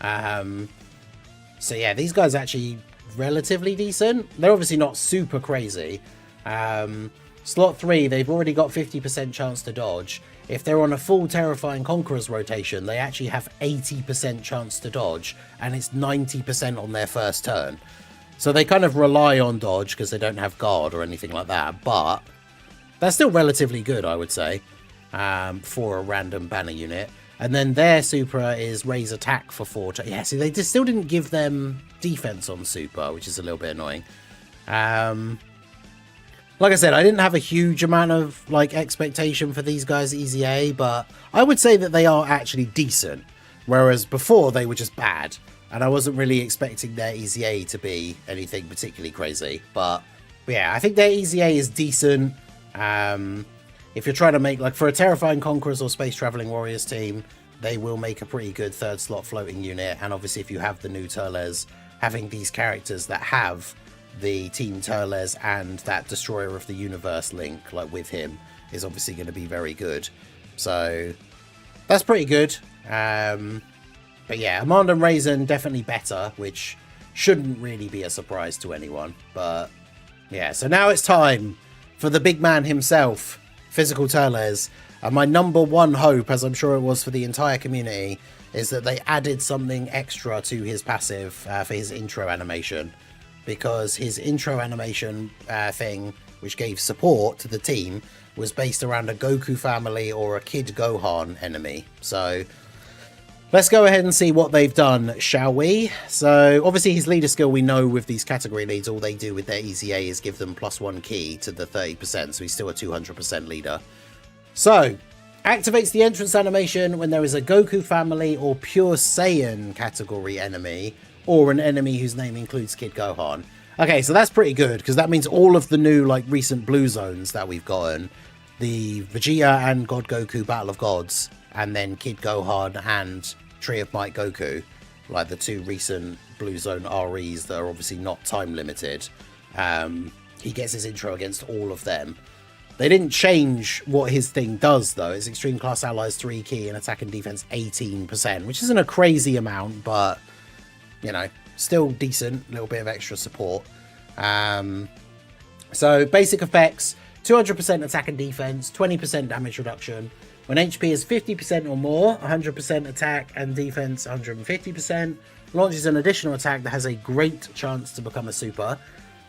So, yeah, these guys are actually relatively decent. They're obviously not super crazy. Slot 3, they've already got 50% chance to dodge. If they're on a full Terrifying Conquerors rotation, they actually have 80% chance to dodge, and it's 90% on their first turn. So they kind of rely on dodge because they don't have guard or anything like that, but they're still relatively good, I would say, for a random banner unit. And then their super is raise attack for 4. Yeah, see, they just still didn't give them defense on super, which is a little bit annoying. Like I said, I didn't have a huge amount of like expectation for these guys' EZA, but I would say that they are actually decent. Whereas before they were just bad, and I wasn't really expecting their EZA to be anything particularly crazy. But yeah, I think their EZA is decent. If you're trying to make, like, for a Terrifying Conquerors or Space Traveling Warriors team, they will make a pretty good 3rd slot floating unit. And obviously if you have the new Turles, having these characters that have the Team Turles and that Destroyer of the Universe link, like, with him, is obviously going to be very good. So that's pretty good. But yeah, Amanda and Raisin definitely better, which shouldn't really be a surprise to anyone. But yeah, so now it's time for the big man himself, Physical Turles. And my number one hope, as I'm sure it was for the entire community, is that they added something extra to his passive for his intro animation. Because his intro animation thing, which gave support to the team, was based around a Goku family or a Kid Gohan enemy. So let's go ahead and see what they've done, shall we? So obviously his leader skill, we know with these category leads, all they do with their EZA is give them +1 key to the 30%, so he's still a 200% leader. So activates the entrance animation when there is a Goku family or Pure Saiyan category enemy, or an enemy whose name includes Kid Gohan. Okay, so that's pretty good, because that means all of the new, like, recent blue zones that we've gotten, the Vegeta and God Goku Battle of Gods, and then Kid Gohan and Tree of Might Goku, like the 2 recent blue zone REs that are obviously not time limited. He gets his intro against all of them. They didn't change what his thing does, though. It's Extreme Class Allies 3 key and attack and defense 18%, which isn't a crazy amount, but, you know, still decent. A little bit of extra support. So basic effects: 200% attack and defense, 20% damage reduction. When HP is 50% or more, 100% attack and defense 150%. Launches an additional attack that has a great chance to become a super.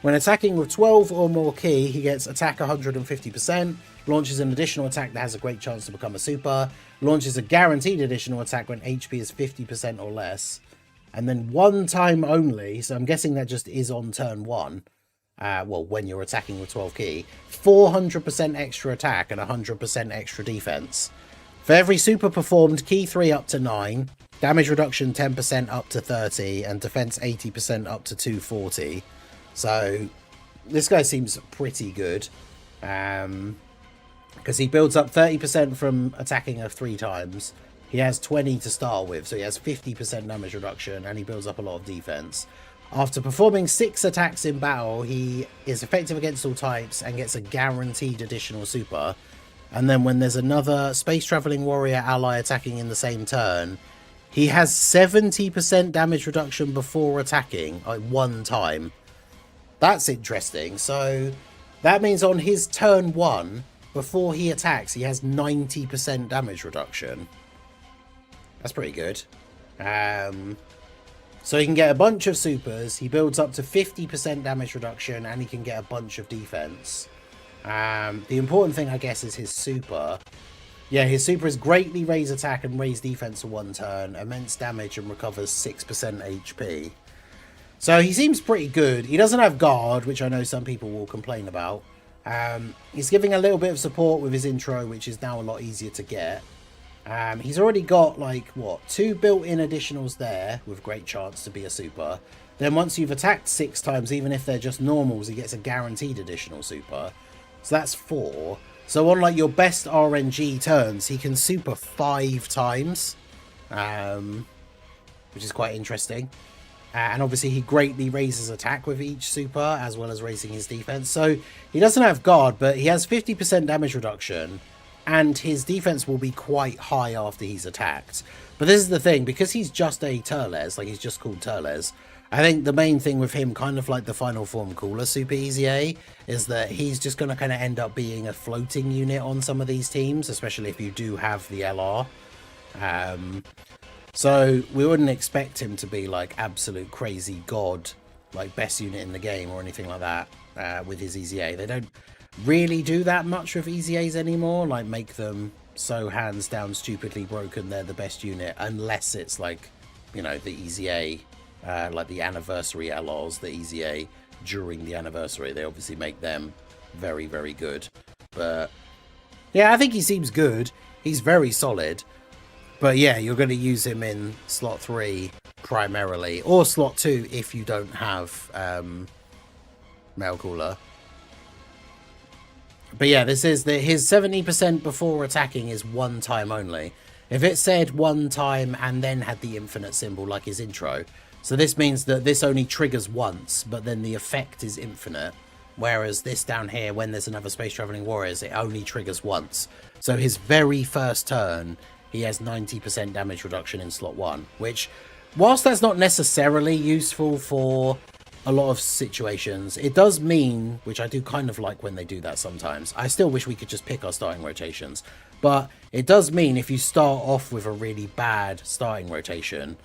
When attacking with 12 or more key, he gets attack 150%. Launches an additional attack that has a great chance to become a super. Launches a guaranteed additional attack when HP is 50% or less. And then one time only, so I'm guessing that just is on turn 1. Well, when you're attacking with 12 key, 400% extra attack and 100% extra defense. For every super performed, key 3 up to 9, damage reduction 10% up to 30, and defense 80% up to 240. So this guy seems pretty good, because he builds up 30% from attacking 3 times. He has 20 to start with, so he has 50% damage reduction, and he builds up a lot of defense. After performing 6 attacks in battle, he is effective against all types and gets a guaranteed additional super. And then when there's another Space Traveling Warrior ally attacking in the same turn, he has 70% damage reduction before attacking, like 1 time. That's interesting. So that means on his turn 1, before he attacks, he has 90% damage reduction. That's pretty good. So he can get a bunch of supers, he builds up to 50% damage reduction, and he can get a bunch of defense. The important thing, I guess, is his super. Yeah, his super is greatly raise attack and raise defense for 1 turn, immense damage, and recovers 6% HP. So he seems pretty good. He doesn't have guard, which I know some people will complain about. He's giving a little bit of support with his intro, which is now a lot easier to get. He's already got, like, what, 2 built-in additionals there with great chance to be a super. then once you've attacked 6 times, even if they're just normals, he gets a guaranteed additional super. So that's 4. So on like your best RNG turns, he can super 5 times, which is quite interesting. And obviously he greatly raises attack with each super, as well as raising his defense. So he doesn't have guard, but he has 50% damage reduction, and his defense will be quite high after he's attacked. But this is the thing, because he's just a Turles, like he's just called Turles, I think the main thing with him, kind of like the final form cooler Super EZA, is that he's just going to kind of end up being a floating unit on some of these teams, especially if you do have the LR. So we wouldn't expect him to be like absolute crazy god, like best unit in the game or anything like that with his EZA. They don't really do that much with EZAs anymore, like make them so hands down stupidly broken they're the best unit, unless it's like, you know, the EZA, like the anniversary LRs, the EZA during the anniversary. They obviously make them very, very good. But yeah, I think he seems good. He's very solid. But yeah, you're going to use him in slot 3 primarily, or slot 2 if you don't have Mail Cooler. But yeah, this is his 70% before attacking is 1 time only. If it said 1 time and then had the infinite symbol like his intro, so this means that this only triggers once, but then the effect is infinite. Whereas this down here, when there's another Space Traveling Warriors, it only triggers once. So his very first turn, he has 90% damage reduction in slot 1, which, whilst that's not necessarily useful for a lot of situations, it does mean, which I do kind of like when they do that sometimes. I still wish we could just pick our starting rotations, but it does mean if you start off with a really bad starting rotation,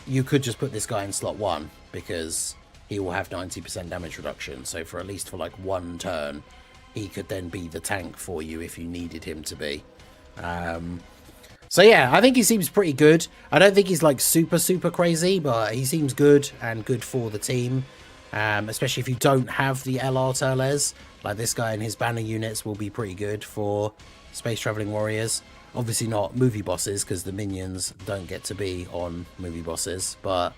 you could just put this guy in slot 1 because he will have 90% damage reduction. So for at least for like 1 turn, he could then be the tank for you if you needed him to be. So yeah, I think he seems pretty good. I don't think he's like super, super crazy, but he seems good and good for the team. Especially if you don't have the LR Turles. Like this guy and his banner units will be pretty good for Space Traveling Warriors. Obviously not movie bosses, because the minions don't get to be on movie bosses. But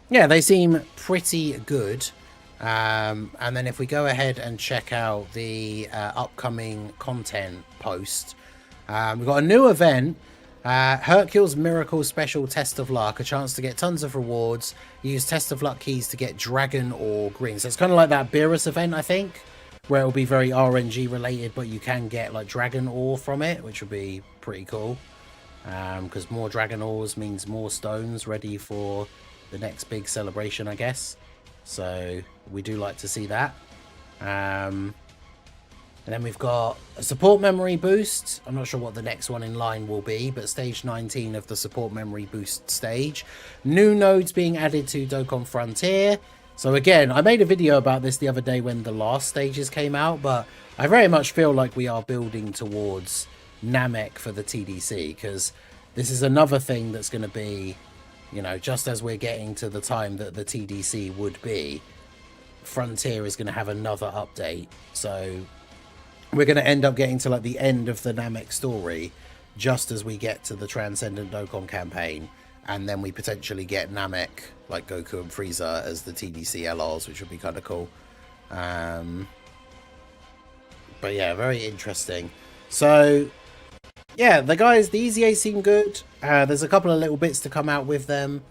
yeah, they seem pretty good. And then if we go ahead and check out the upcoming content post, we've got a new event. Hercule's Miracle Special Test of Luck, a chance to get tons of rewards. Use Test of Luck keys to get Dragon or Green. So it's kind of like that Beerus event, I think, where it'll be very RNG related, but you can get like Dragon Ore from it, which would be pretty cool. Because more Dragon Ores means more stones ready for the next big celebration, I guess. So we do like to see that. And then we've got a support memory boost. I'm not sure what the next one in line will be, but stage 19 of the support memory boost stage. New nodes being added to Dokkan Frontier. So again, I made a video about this the other day when the last stages came out, but I very much feel like we are building towards Namek for the TDC, because this is another thing that's going to be, you know, just as we're getting to the time that the TDC would be, Frontier is going to have another update. So we're going to end up getting to like the end of the Namek story just as we get to the Transcendent Dokkan campaign, and then we potentially get Namek, like Goku and Frieza, as the TDC LRs, which would be kind of cool. But yeah, very interesting. So yeah, the guys, the EZA seem good. There's a couple of little bits to come out with them.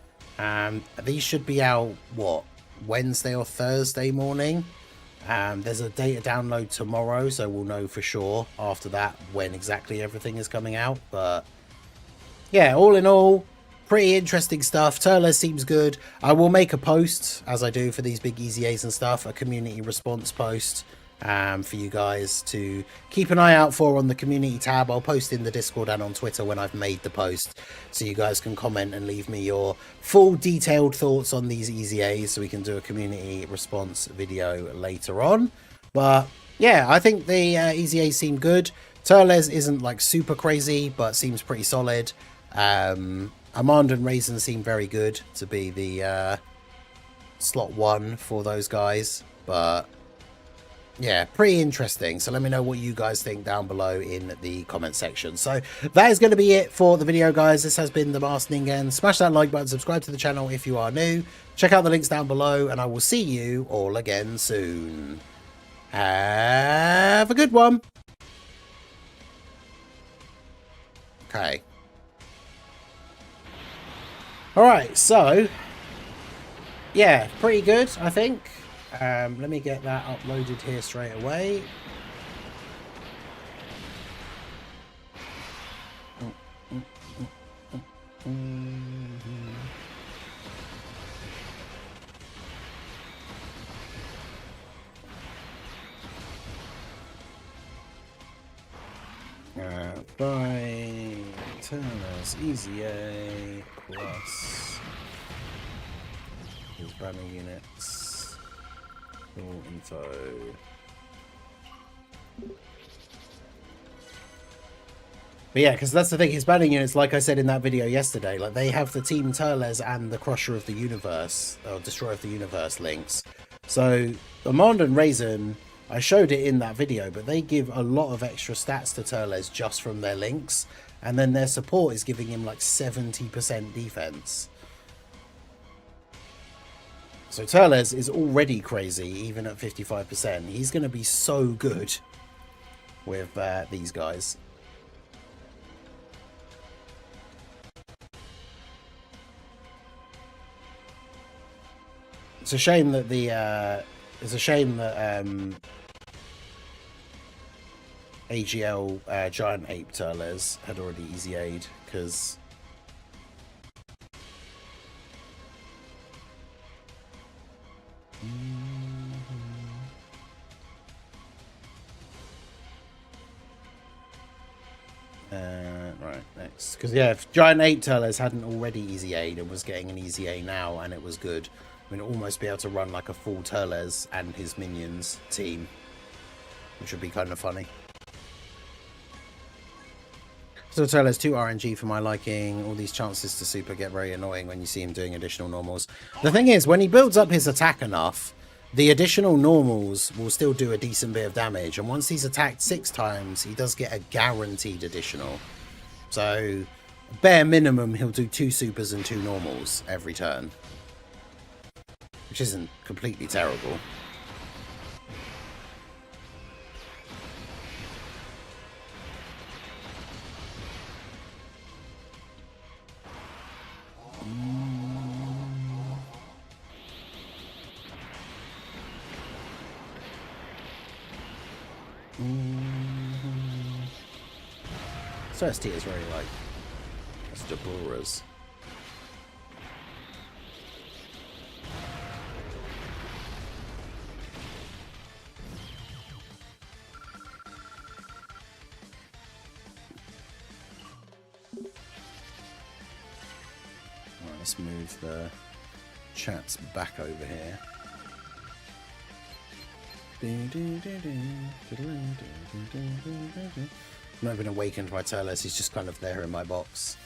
These should be out, what, Wednesday or Thursday morning. There's a data download tomorrow, so we'll know for sure after that when exactly everything is coming out. But yeah, all in all, pretty interesting stuff. Turles seems good. I will make a post, as I do for these big EZAs and stuff, a community response post for you guys to keep an eye out for on the community tab. I'll post in the Discord and on Twitter when I've made the post, so you guys can comment and leave me your full detailed thoughts on these EZAs, so we can do a community response video later on. But yeah, I think the EZAs seem good. Turles isn't like super crazy, but seems pretty solid. Amand and Raisin seem very good to be the slot 1 for those guys. But yeah, pretty interesting. So let me know what you guys think down below in the comment section. So that is going to be it for the video, guys. This has been the Masked Ningen. Smash that like button, subscribe to the channel if you are new. Check out the links down below, and I will see you all again soon. Have a good one. Okay. Alright, so yeah, pretty good, I think. Let me get that uploaded here straight away. PHY Turles EZA plus his banner units, full info. But yeah, because that's the thing, his banner units, like I said in that video yesterday, like they have the Team Turles and the Crusher of the Universe, or Destroyer of the Universe links. So Amanda and Raisin, I showed it in that video, but they give a lot of extra stats to Turles just from their links, and then their support is giving him like 70% defense. So Turles is already crazy, even at 55%. He's going to be so good with these guys. It's a shame that AGL Giant Ape Turles had already EZA'd, because right, next, because yeah, if Giant Ape Turles hadn't already EZA'd and was getting an EZA now, and it was good, I mean, almost be able to run like a full Turles and his minions team, which would be kind of funny. So Turles 2 RNG for my liking. All these chances to super get very annoying when you see him doing additional normals. The thing is, when he builds up his attack enough, the additional normals will still do a decent bit of damage. And once he's attacked 6 times, he does get a guaranteed additional. So, bare minimum, he'll do 2 supers and 2 normals every turn, which isn't completely terrible. So ST is very like Staburas. Let's move the chats back over here. I've not been awakened by Turles, he's just kind of there in my box.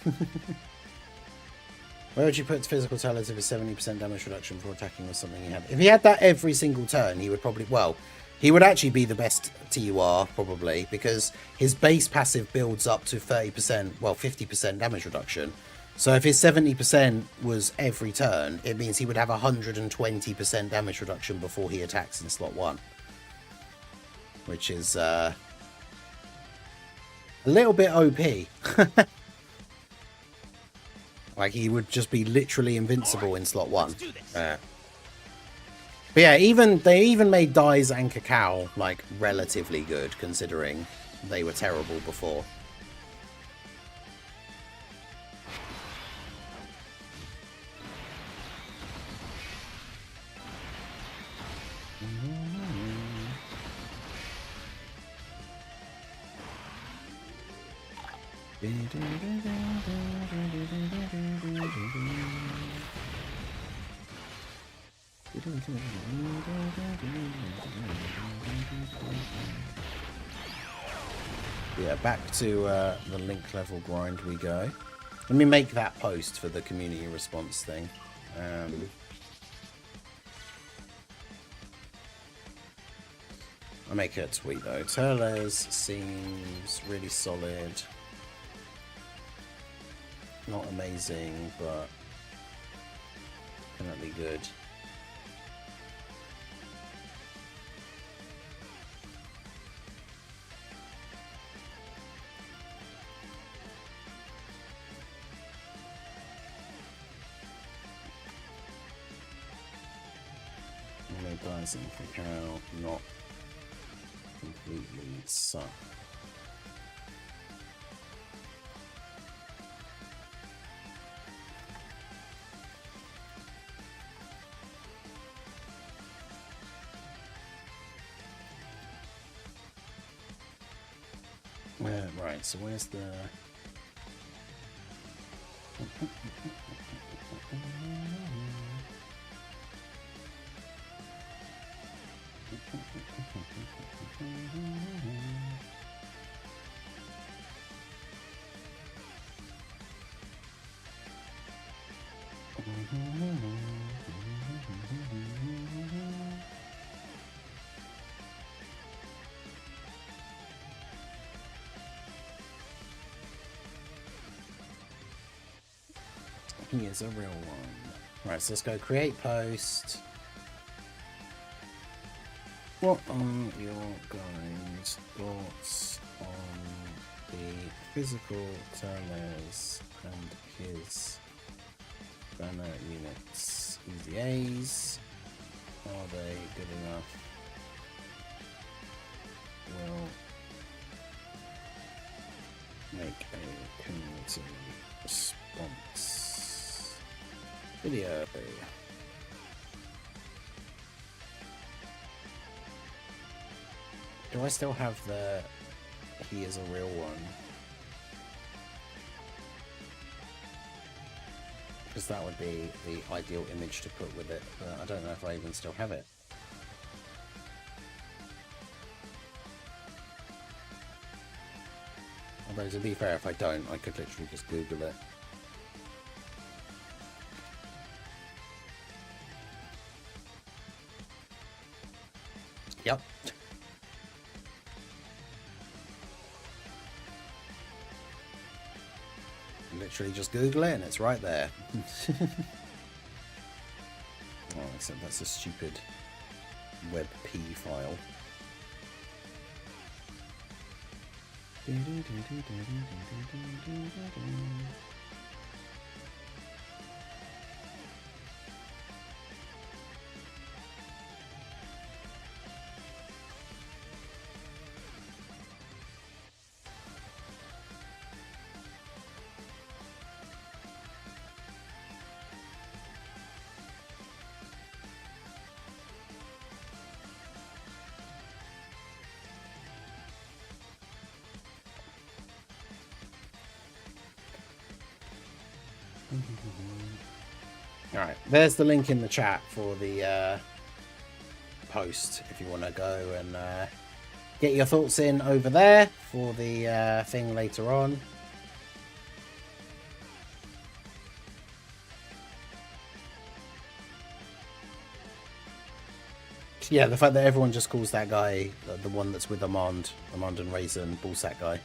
Where would you put physical Turles if it's 70% damage reduction for attacking or something you have? If he had that every single turn, he would probably, well, he would actually be the best TUR, probably, because his base passive builds up to 30%, well, 50% damage reduction. So if his 70% was every turn, it means he would have 120% damage reduction before he attacks in slot 1. Which is a little bit OP. Like, he would just be literally invincible in slot 1. But yeah, they even made Dyes and Cacao like relatively good, considering they were terrible before. Yeah, back to the link level grind we go. Let me make that post for the community response thing. I'll make it a tweet though. Turles seems really solid. Not amazing, but definitely good. Does anything how not completely suck. Right, so where's the he is a real one. Right, so let's go create post. What are your guys' thoughts on the physical Turles and his banner units? EZAs, are they good enough? Will make a community response video. Do I still have the he is a real one? Because that would be the ideal image to put with it, but I don't know if I even still have it. Although to be fair, if I don't, I could literally just Google it. Yep. Literally just Google it and it's right there. Oh, except that's a stupid WebP file. Alright, there's the link in the chat for the post if you want to go and get your thoughts in over there for the thing later on. Yeah, the fact that everyone just calls that guy the one that's with Armand and Raisin, Ballsack guy.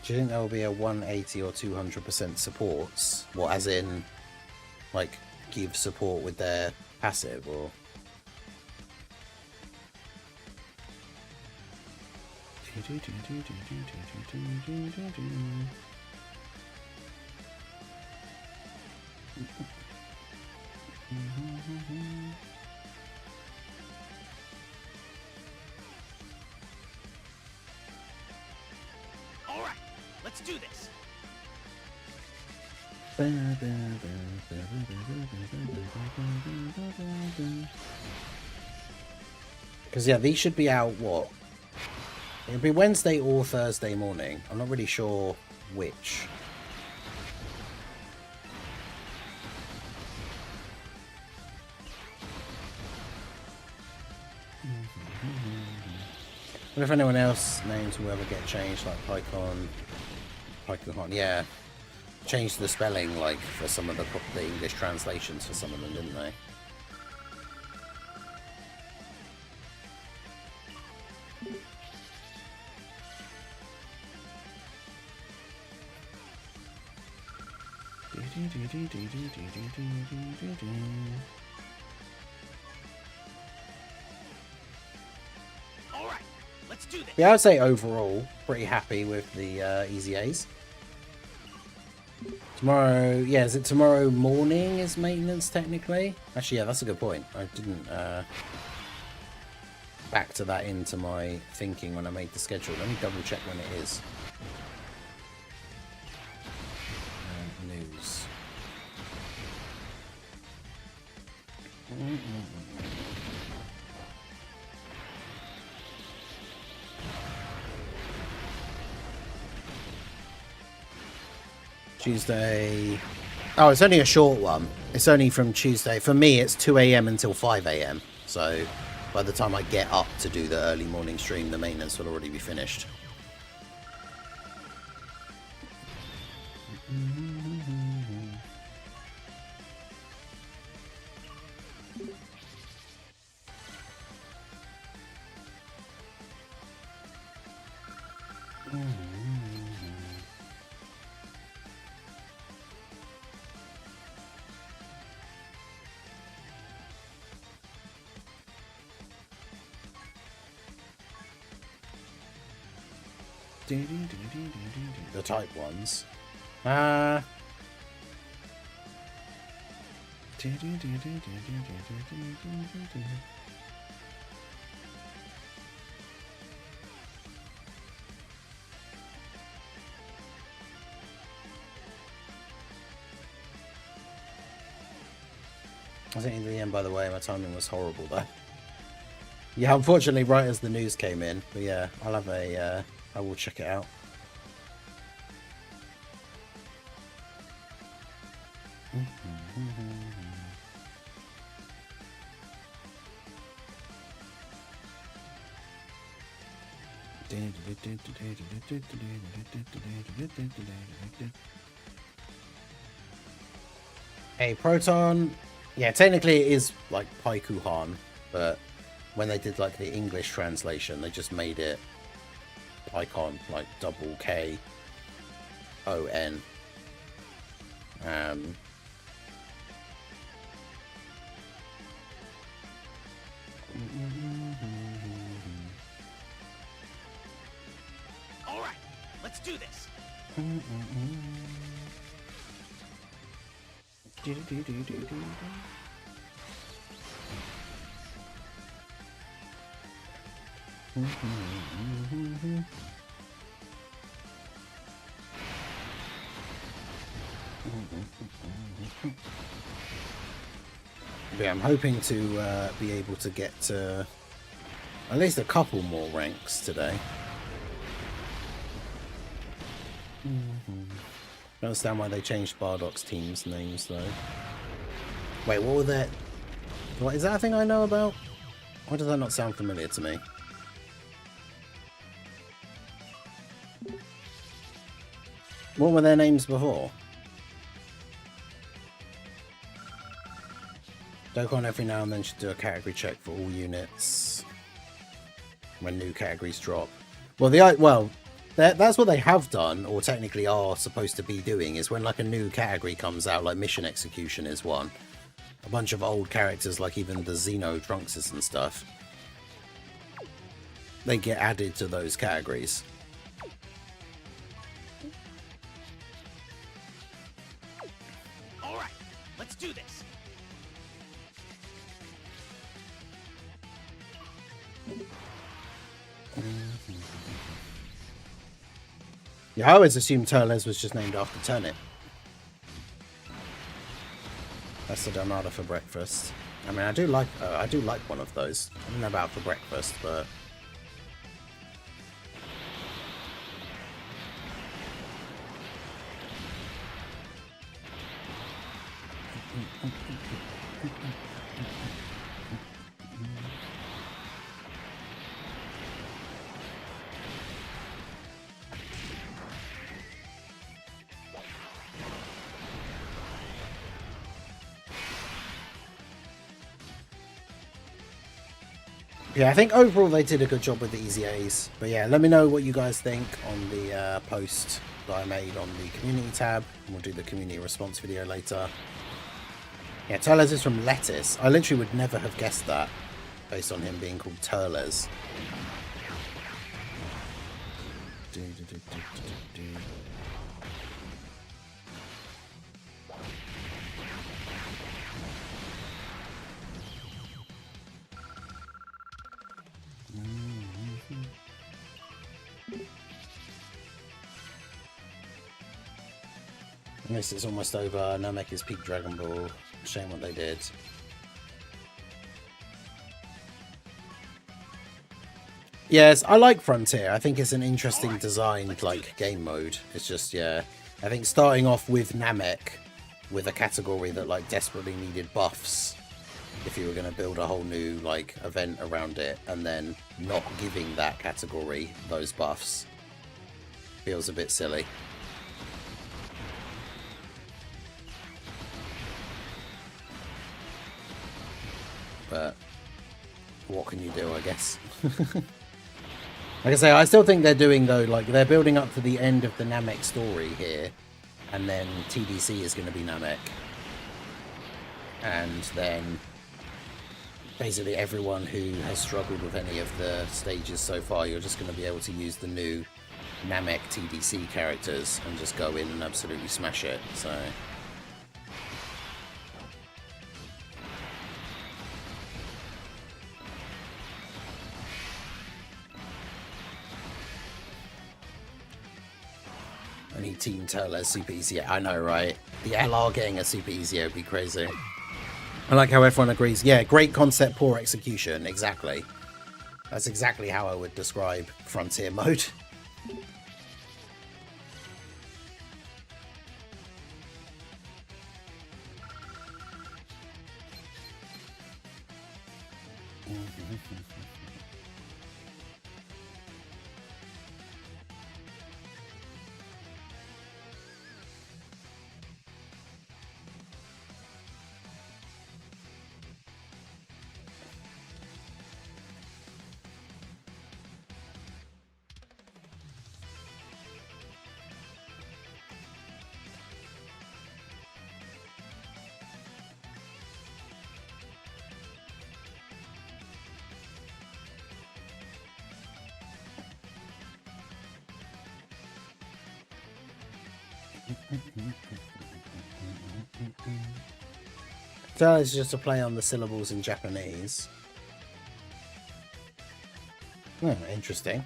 Do you think there will be a 180 or 200% supports? What, as in, like, give support with their passive, or? All right, let's do this. Because yeah, these should be out, what? It'll be Wednesday or Thursday morning. I'm not really sure which. What if anyone else names will ever get changed, like Pycon, yeah. Changed the spelling, like, for some of the English translations for some of them, didn't they? All right, let's do this. Yeah, I'd say overall, pretty happy with the EZAs. Tomorrow, yeah, is it tomorrow morning is maintenance technically? Actually, yeah, that's a good point. I didn't factor that into my thinking when I made the schedule. Let me double check when it is. News. Tuesday. Oh, it's only a short one. It's only from Tuesday. For me, it's 2 a.m. until 5 a.m. So by the time I get up to do the early morning stream, the maintenance will already be finished. The type ones. I think in the end, by the way, my timing was horrible though. Yeah, unfortunately, right as the news came in. But yeah, I'll have a. I will check it out. Hey, Proton. Yeah, technically it is like Paikuhan, but when they did like the English translation, they just made it Icon, like double K O N. All right, let's do this. Yeah, I'm hoping to be able to get to at least a couple more ranks today. I understand why they changed Bardoc's team's names though. Wait, what were that? What is that a thing I know about? Why does that not sound familiar to me? What were their names before? Dokkan every now and then should do a category check for all units when new categories drop. Well, that's what they have done, or technically are supposed to be doing, is when like a new category comes out, like Mission Execution is one. A bunch of old characters, like even the Xeno Trunkses and stuff, they get added to those categories. All right, let's do this. Yeah, I always assumed Turles was just named after turnip. That's the donada for breakfast. I mean, I do like one of those. I don't know about for breakfast, but Yeah, I think overall they did a good job with the EZAs. But yeah, let me know what you guys think on the post that I made on the community tab. And we'll do the community response video later. Yeah, Turles is from Lettuce. I literally would never have guessed that based on him being called Turles. This is almost over. Namek is peak Dragon Ball. Shame what they did. Yes, I like Frontier. I think it's an interesting designed like game mode. It's just, yeah, I think starting off with Namek with a category that like desperately needed buffs if you were going to build a whole new like event around it, and then not giving that category those buffs feels a bit silly. But what can you do, I guess? Like I say, I still think they're doing, though, like, they're building up to the end of the Namek story here, and then TDC is going to be Namek. And then basically everyone who has struggled with any of the stages so far, you're just going to be able to use the new Namek TDC characters and just go in and absolutely smash it, so... I need Team Turles Super Easy. I know, right? The LR getting a Super Easy would be crazy. I like how everyone agrees. Yeah, great concept, poor execution. Exactly. That's exactly how I would describe Frontier mode. So it's just a play on the syllables in Japanese. Oh, interesting.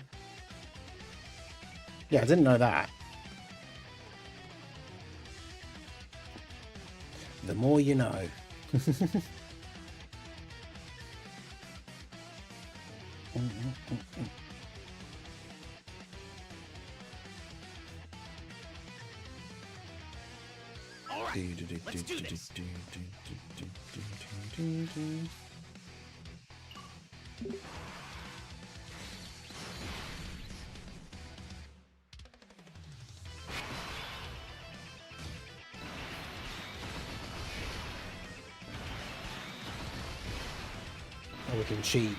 Yeah, I didn't know that. The more you know. Let's do this. Or we can cheat.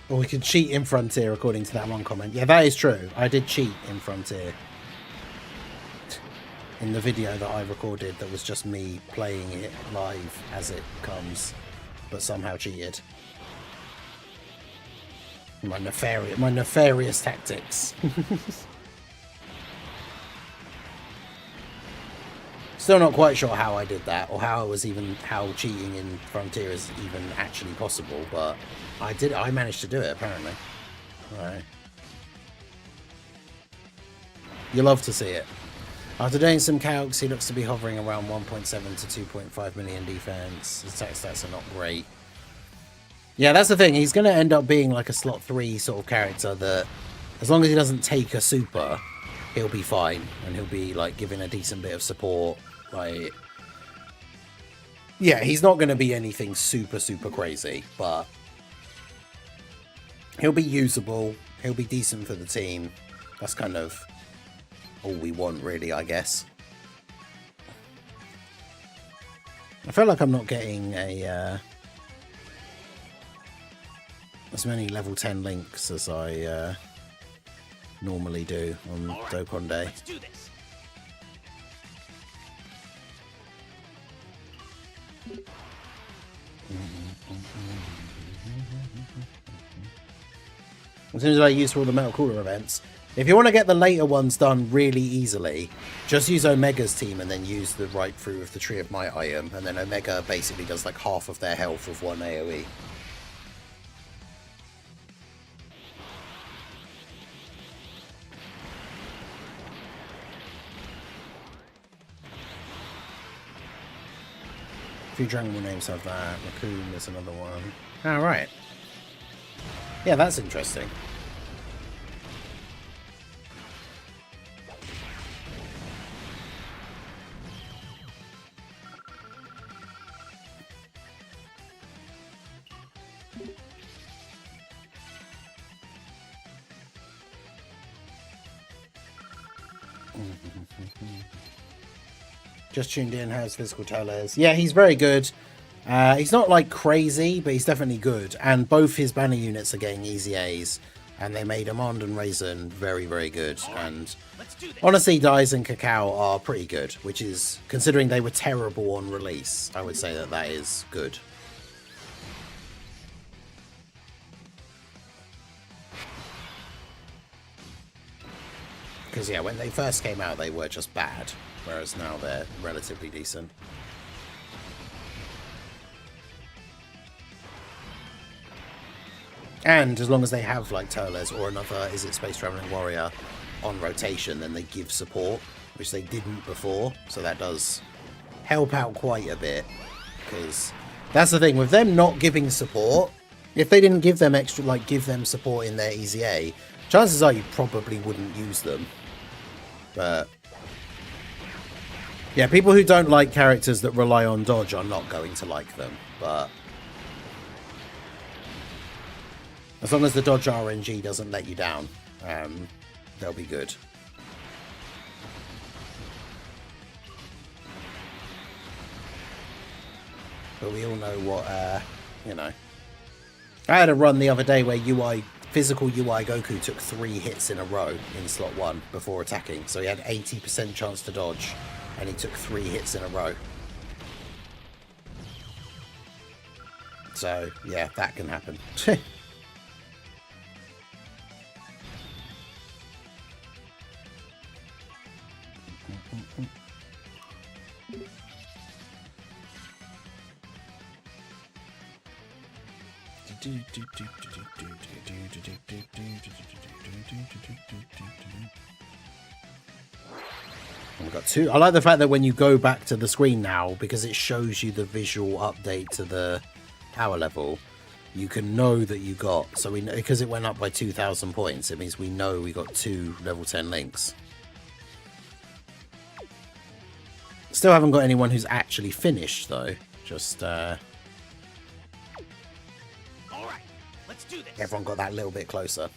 Or we can cheat in Frontier, according to that one comment. Yeah, that is true. I did cheat in Frontier. In the video that I recorded that was just me playing it live as it comes, but somehow cheated. My nefarious tactics. Still not quite sure how I did that, or how cheating in Frontier is even actually possible, but I managed to do it, apparently. Alright. You love to see it. After doing some calcs, he looks to be hovering around 1.7 to 2.5 million defense. His attack stats are not great. Yeah, that's the thing. He's going to end up being like a slot 3 sort of character that, as long as he doesn't take a super, he'll be fine. And he'll be like giving a decent bit of support. Like, yeah, he's not going to be anything super, super crazy, but he'll be usable. He'll be decent for the team. That's kind of all we want, really, I guess. I feel like I'm not getting a as many level 10 links as I normally do on Dokkan Day. Let's do this. As soon as I use for all the Metal Cooler events, if you want to get the later ones done really easily, just use Omega's team and then use the right through of the Tree of Might item, and then Omega basically does like half of their health with one AoE. A few Dragon Ball names have that. Raccoon is another one. Oh, right. Yeah, that's interesting. Just tuned in. How's Physical Turles? Yeah, he's very good. He's not like crazy, but he's definitely good. And both his banner units are getting EZAs, and they made Amand and Raisin very, very good. And honestly, Dice and Cacao are pretty good, which is, considering they were terrible on release, I would say that that is good. Because, yeah, when they first came out, they were just bad, whereas now they're relatively decent. And as long as they have, like, Turles or another Is It Space Traveling Warrior on rotation, then they give support, which they didn't before. So that does help out quite a bit. Because that's the thing, with them not giving support, if they didn't give them extra, like, give them support in their EZA, chances are you probably wouldn't use them. But yeah, people who don't like characters that rely on dodge are not going to like them. But as long as the dodge RNG doesn't let you down, they'll be good. But we all know what, you know. I had a run the other day where physical UI Goku took 3 hits in a row in slot 1 before attacking. So he had 80% chance to dodge, and he took 3 hits in a row. So, yeah, that can happen. We've got 2. I like the fact that when you go back to the screen now, because it shows you the visual update to the power level, you can know that you got, so we know, because it went up by 2,000 points, it means we know we got 2 level 10 links. Still haven't got anyone who's actually finished though. Just everyone got that little bit closer.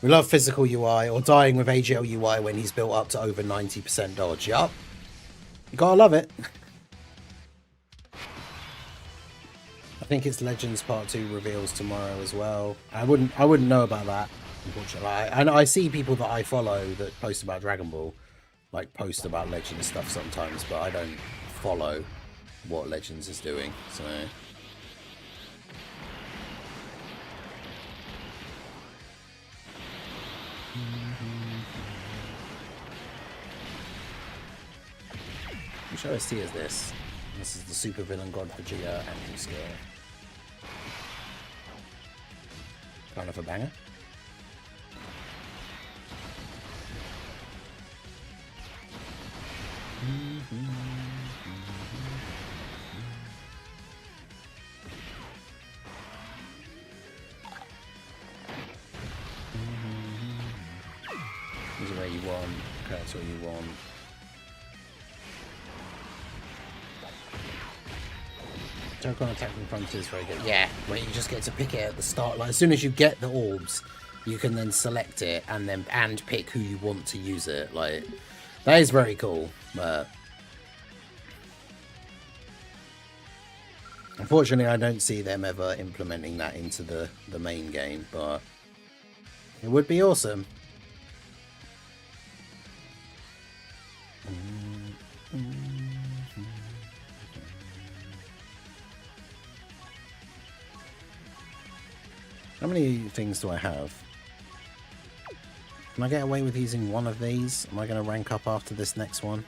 We love physical UI, or dying with AGL UI when he's built up to over 90% dodge. Yup. You gotta love it. I think it's Legends Part 2 reveals tomorrow as well. I wouldn't know about that, unfortunately. And I see people that I follow that post about Dragon Ball, like post about Legends stuff sometimes, but I don't follow what Legends is doing, so... Which OST is this? This is the Super Villain God Vegeta acting skill. Kind of a banger. These are where you want, character you want. Dokkan Attack from Frontier is very good. Yeah, where you just get to pick it at the start. Like as soon as you get the orbs, you can then select it and pick who you want to use it. Like that is very cool. But Unfortunately, I don't see them ever implementing that into the main game, but it would be awesome. How many things do I have? Can I get away with using one of these? Am I going to rank up after this next one?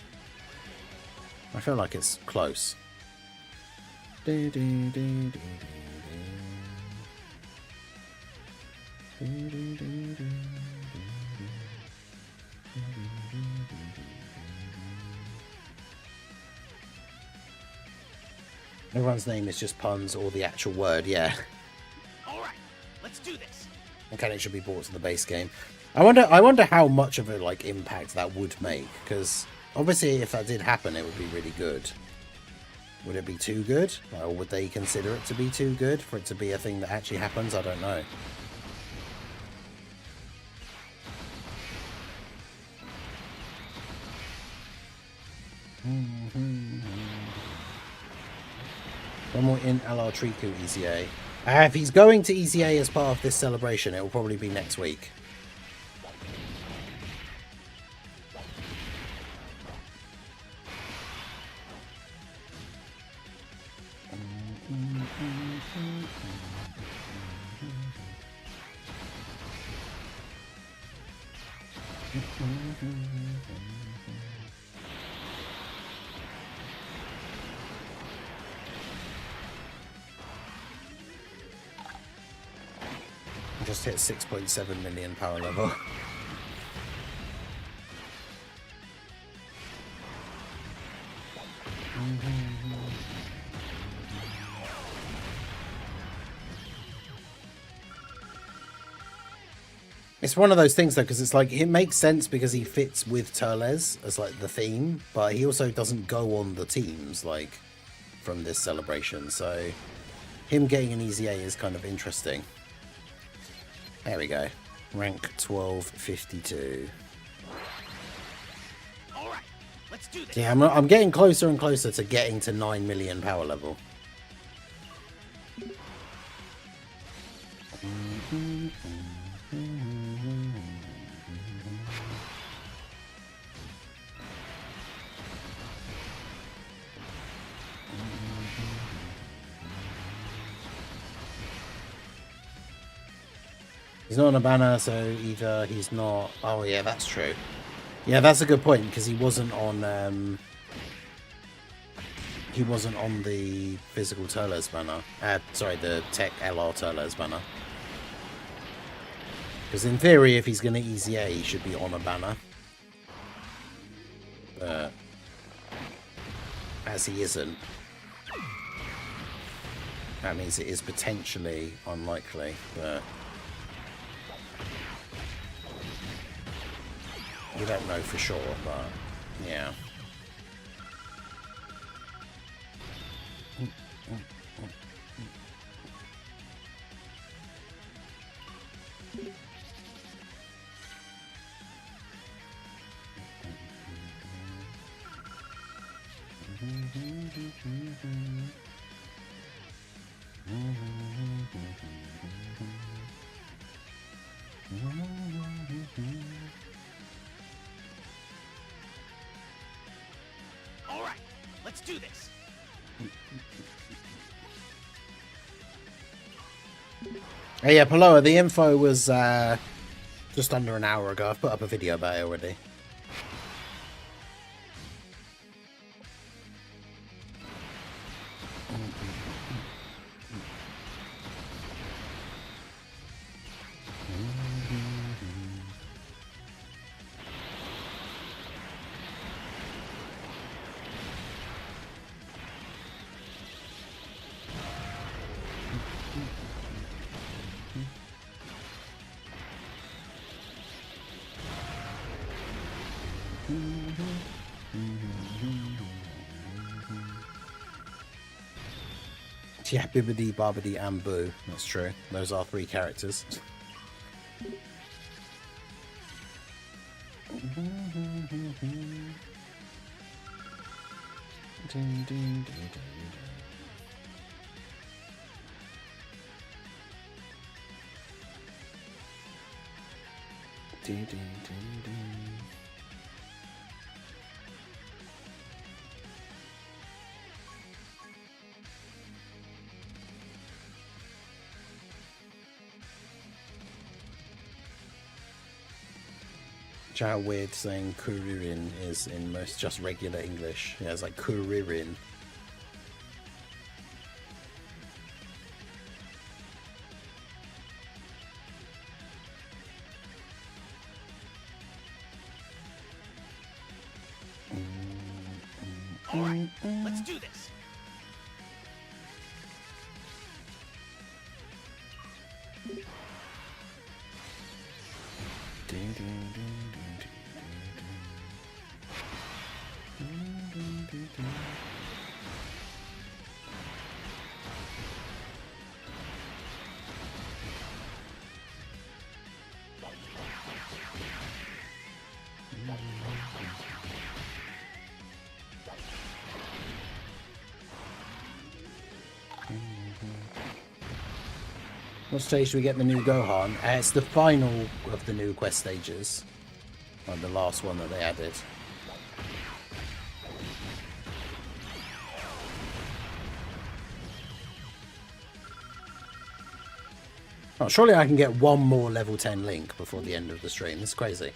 I feel like it's close. Everyone's name is just puns or the actual word, yeah. Alright, let's do this. Mechanic should be brought to the base game. I wonder how much of a like impact that would make, because obviously if that did happen it would be really good. Would it be too good? Or would they consider it to be too good for it to be a thing that actually happens? I don't know. One more in LR Triku EZA. If he's going to EZA as part of this celebration, it will probably be next week. Just hit 6.7 million power level. It's one of those things though, because it's like it makes sense because he fits with Turles as like the theme, but he also doesn't go on the teams like from this celebration, so him getting an EZA is kind of interesting. There we go. Rank 1252. Alright, let's do this. Yeah, I'm getting closer and closer to getting to 9 million power level. He's not on a banner, so either he's not... Oh, yeah, that's true. Yeah, that's a good point, because he wasn't on... He wasn't on the physical Turles banner. Sorry, the Tech LR Turles banner. Because in theory, if he's going to EZA, he should be on a banner. But... as he isn't, that means it is potentially unlikely, but... we don't know for sure, but yeah. Alright, let's do this. Hey, yeah, Paloa, the info was just under an hour ago. I've put up a video about it already. Yeah, Bibbidi, Barbidi, and Boo. That's true. Those are 3 characters. How weird saying Kuririn is in most just regular English. Yeah, it's like Kuririn. All right, let's do this. What stage do we get the new Gohan? It's the final of the new quest stages. Like the last one that they added. Oh, surely I can get one more level 10 Link before the end of the stream. It's crazy.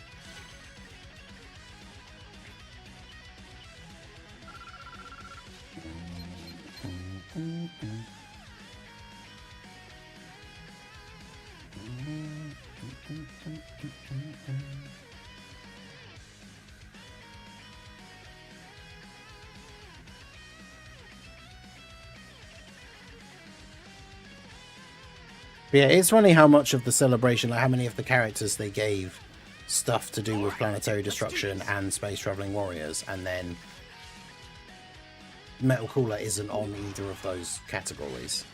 Yeah, it's funny how much of the celebration, like how many of the characters they gave stuff to do with planetary destruction and space traveling warriors, and then Metal Cooler isn't on either of those categories.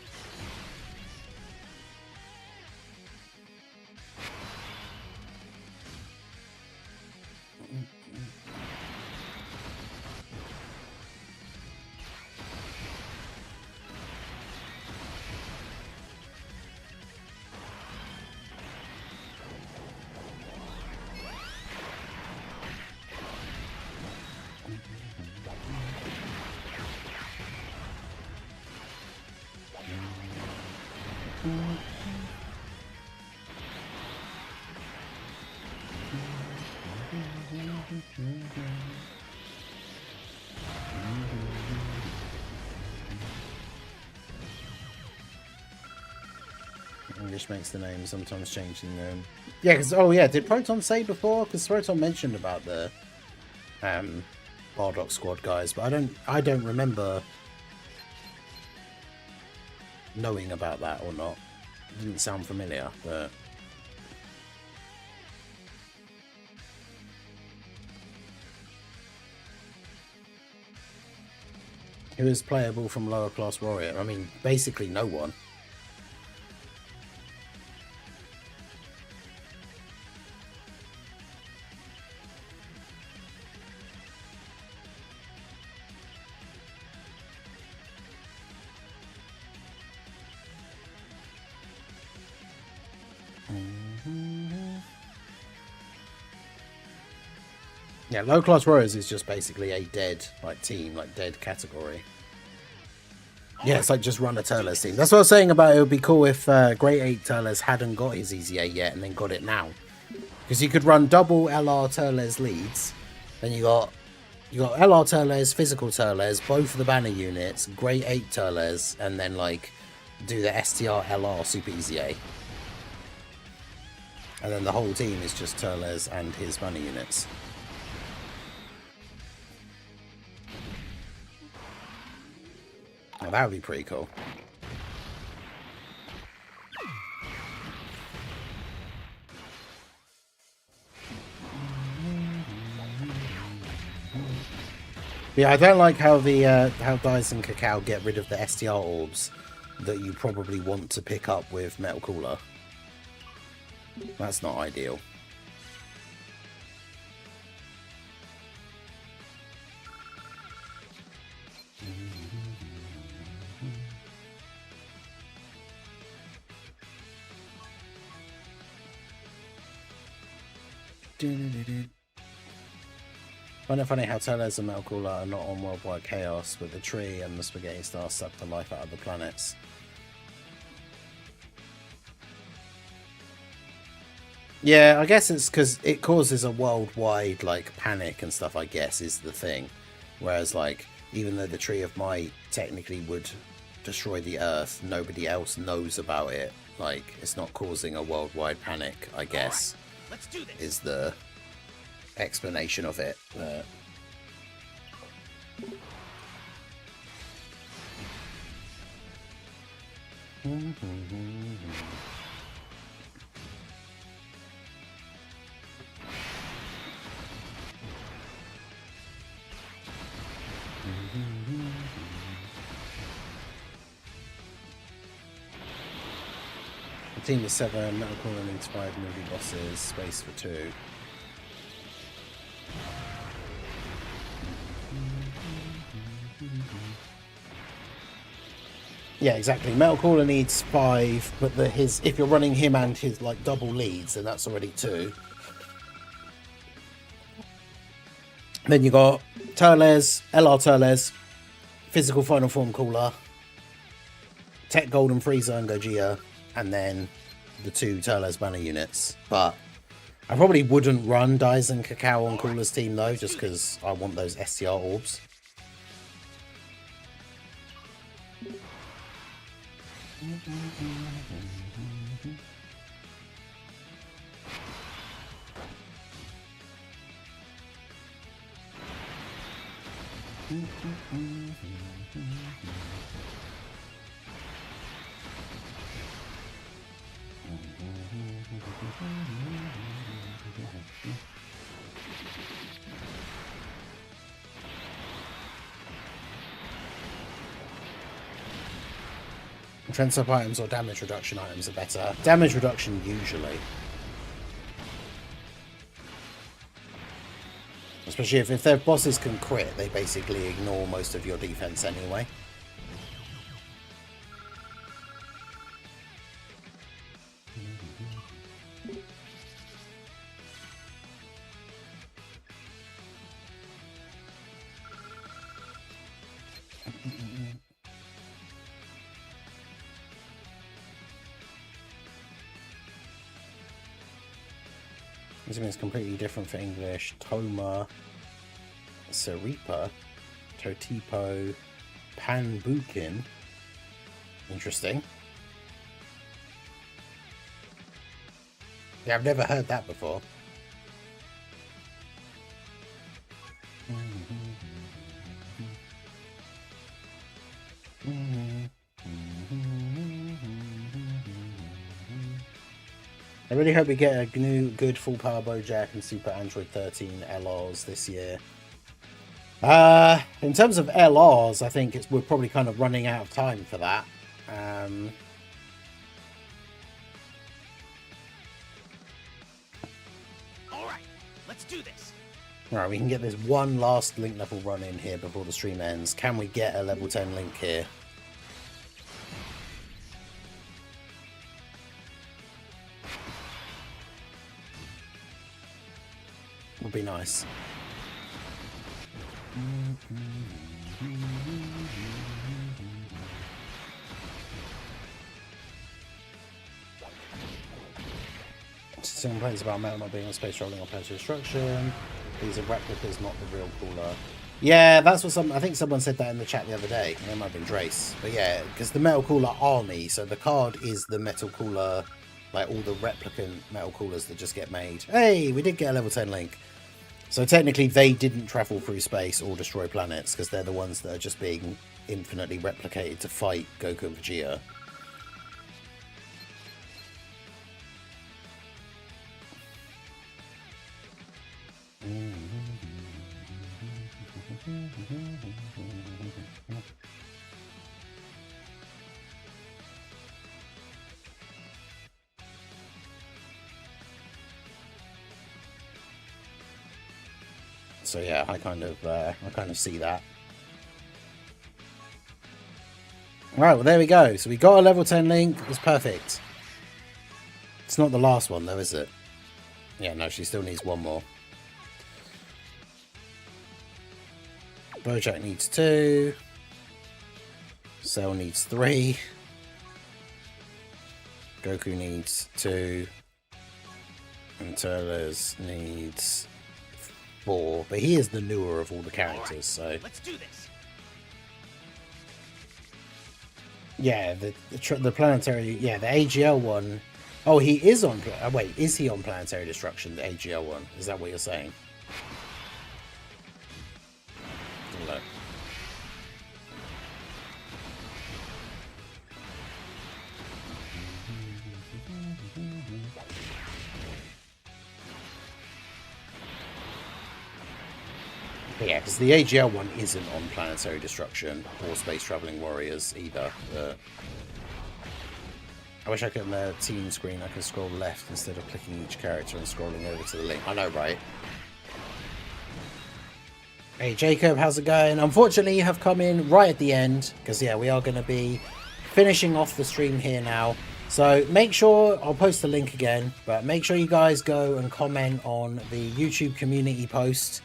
English makes the name, sometimes changing them. Yeah, because, oh yeah, did Proton say before? Because Proton mentioned about the Bardock Squad guys, but I don't remember knowing about that or not. It didn't sound familiar, but... Who is playable from lower class warrior? I mean, basically no one. Yeah, low class warriors is just basically a dead like team, like dead category. Yeah, it's like just run a Turles team. That's what I was saying about it would be cool if Great 8 Turles hadn't got his EZA yet and then got it now. Because you could run double LR Turles leads, then you got LR Turles, physical Turles, both of the banner units, Great 8 Turles, and then like do the STR LR Super EZA. And then the whole team is just Turles and his banner units. Oh, that would be pretty cool. Yeah, I don't like how the how Dice and Cacao get rid of the STR orbs that you probably want to pick up with Metal Cooler. That's not ideal. Find it funny how Turles and Metal Cooler are not on Worldwide Chaos, but the tree and the Spaghetti Star suck the life out of the planets. Yeah, I guess it's because it causes a worldwide like panic and stuff, I guess, is the thing. Whereas like, even though the Tree of Might technically would destroy the Earth, nobody else knows about it. Like, it's not causing a worldwide panic, I guess. Right, let's do this. Is the explanation of it. Team of 7, Metal Cooler needs 5 movie bosses, space for 2. Yeah, exactly. Metal Cooler needs 5, but if you're running him and his like double leads, then that's already 2. Then you got Turles, LR Turles, Physical Final Form Cooler, Tech Golden Frieza and Gogeta, and then the 2 Turles banner units. But I probably wouldn't run Dice and Cacao on Cooler's team though, just because I want those STR orbs. Defense up items or damage reduction items are better. Damage reduction usually. Especially if their bosses can crit, they basically ignore most of your defense anyway. This means completely different for English. Toma, Saripa, Totipo, Panbukin. Interesting. Yeah, I've never heard that before. I really hope we get a new good full power Bojack and Super Android 13 LRs this year. In terms of LRs, I think we're probably kind of running out of time for that. Alright, let's do this. Alright, we can get this one last link level run in here before the stream ends. Can we get a level 10 link here? Would be nice. Someone complains about metal not being on space rolling or post destruction. These are replicas, not the real Cooler. Yeah, that's what I think someone said that in the chat the other day. It might have been Drace. But yeah, because the Metal Cooler army, so the card is the Metal Cooler, like all the replicant Metal Coolers that just get made. Hey, we did get a level 10 link. So technically they didn't travel through space or destroy planets, because they're the ones that are just being infinitely replicated to fight Goku and Vegeta. So yeah, I kind of see that. Right, well there we go. So we got a level 10 link. It was perfect. It's not the last one though, is it? Yeah, no, she still needs one more. Bojack needs 2. Cell needs 3. Goku needs 2. And Turles needs 4. But he is the newer of all the characters, so... Let's do this. Yeah, the planetary... Yeah, the AGL one... Oh, he is on... wait, is he on Planetary Destruction, the AGL one? Is that what you're saying? Look. But yeah, because the AGL one isn't on Planetary Destruction or Space Traveling Warriors either. I wish I could on the team screen I could scroll left instead of clicking each character and scrolling over to the link. I know, right? Hey Jacob, how's it going? Unfortunately, you have come in right at the end because yeah, we are going to be finishing off the stream here now. So make sure, I'll post the link again, but make sure you guys go and comment on the YouTube community post.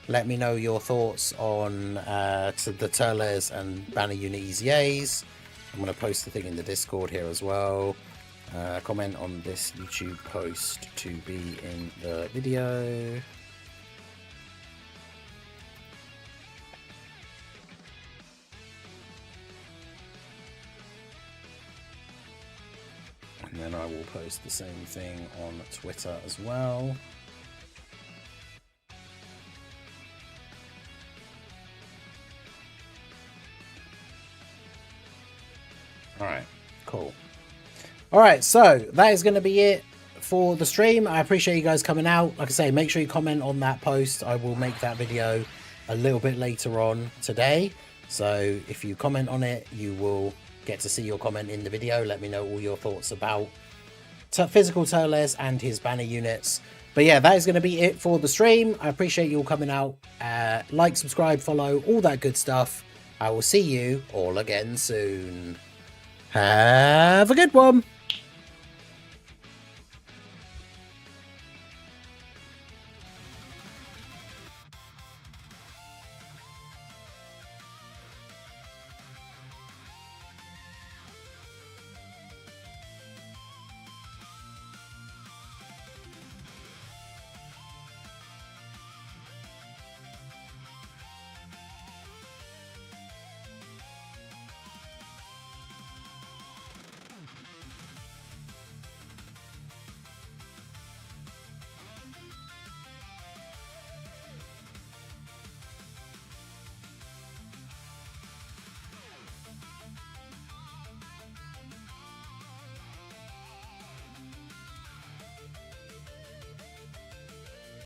Let me know your thoughts on to the Turles and Banner Unit EZAs. I'm going to post the thing in the Discord here as well. Comment on this YouTube post to be in the video. And then I will post the same thing on Twitter as well. Alright, cool. Alright, so that is going to be it for the stream. I appreciate you guys coming out. Like I say, make sure you comment on that post. I will make that video a little bit later on today. So if you comment on it, you will get to see your comment in the video. Let me know all your thoughts about physical Turles and his banner units. But yeah, that is going to be it for the stream. I appreciate you all coming out. Like, subscribe, follow, all that good stuff. I will see you all again soon. Have a good one.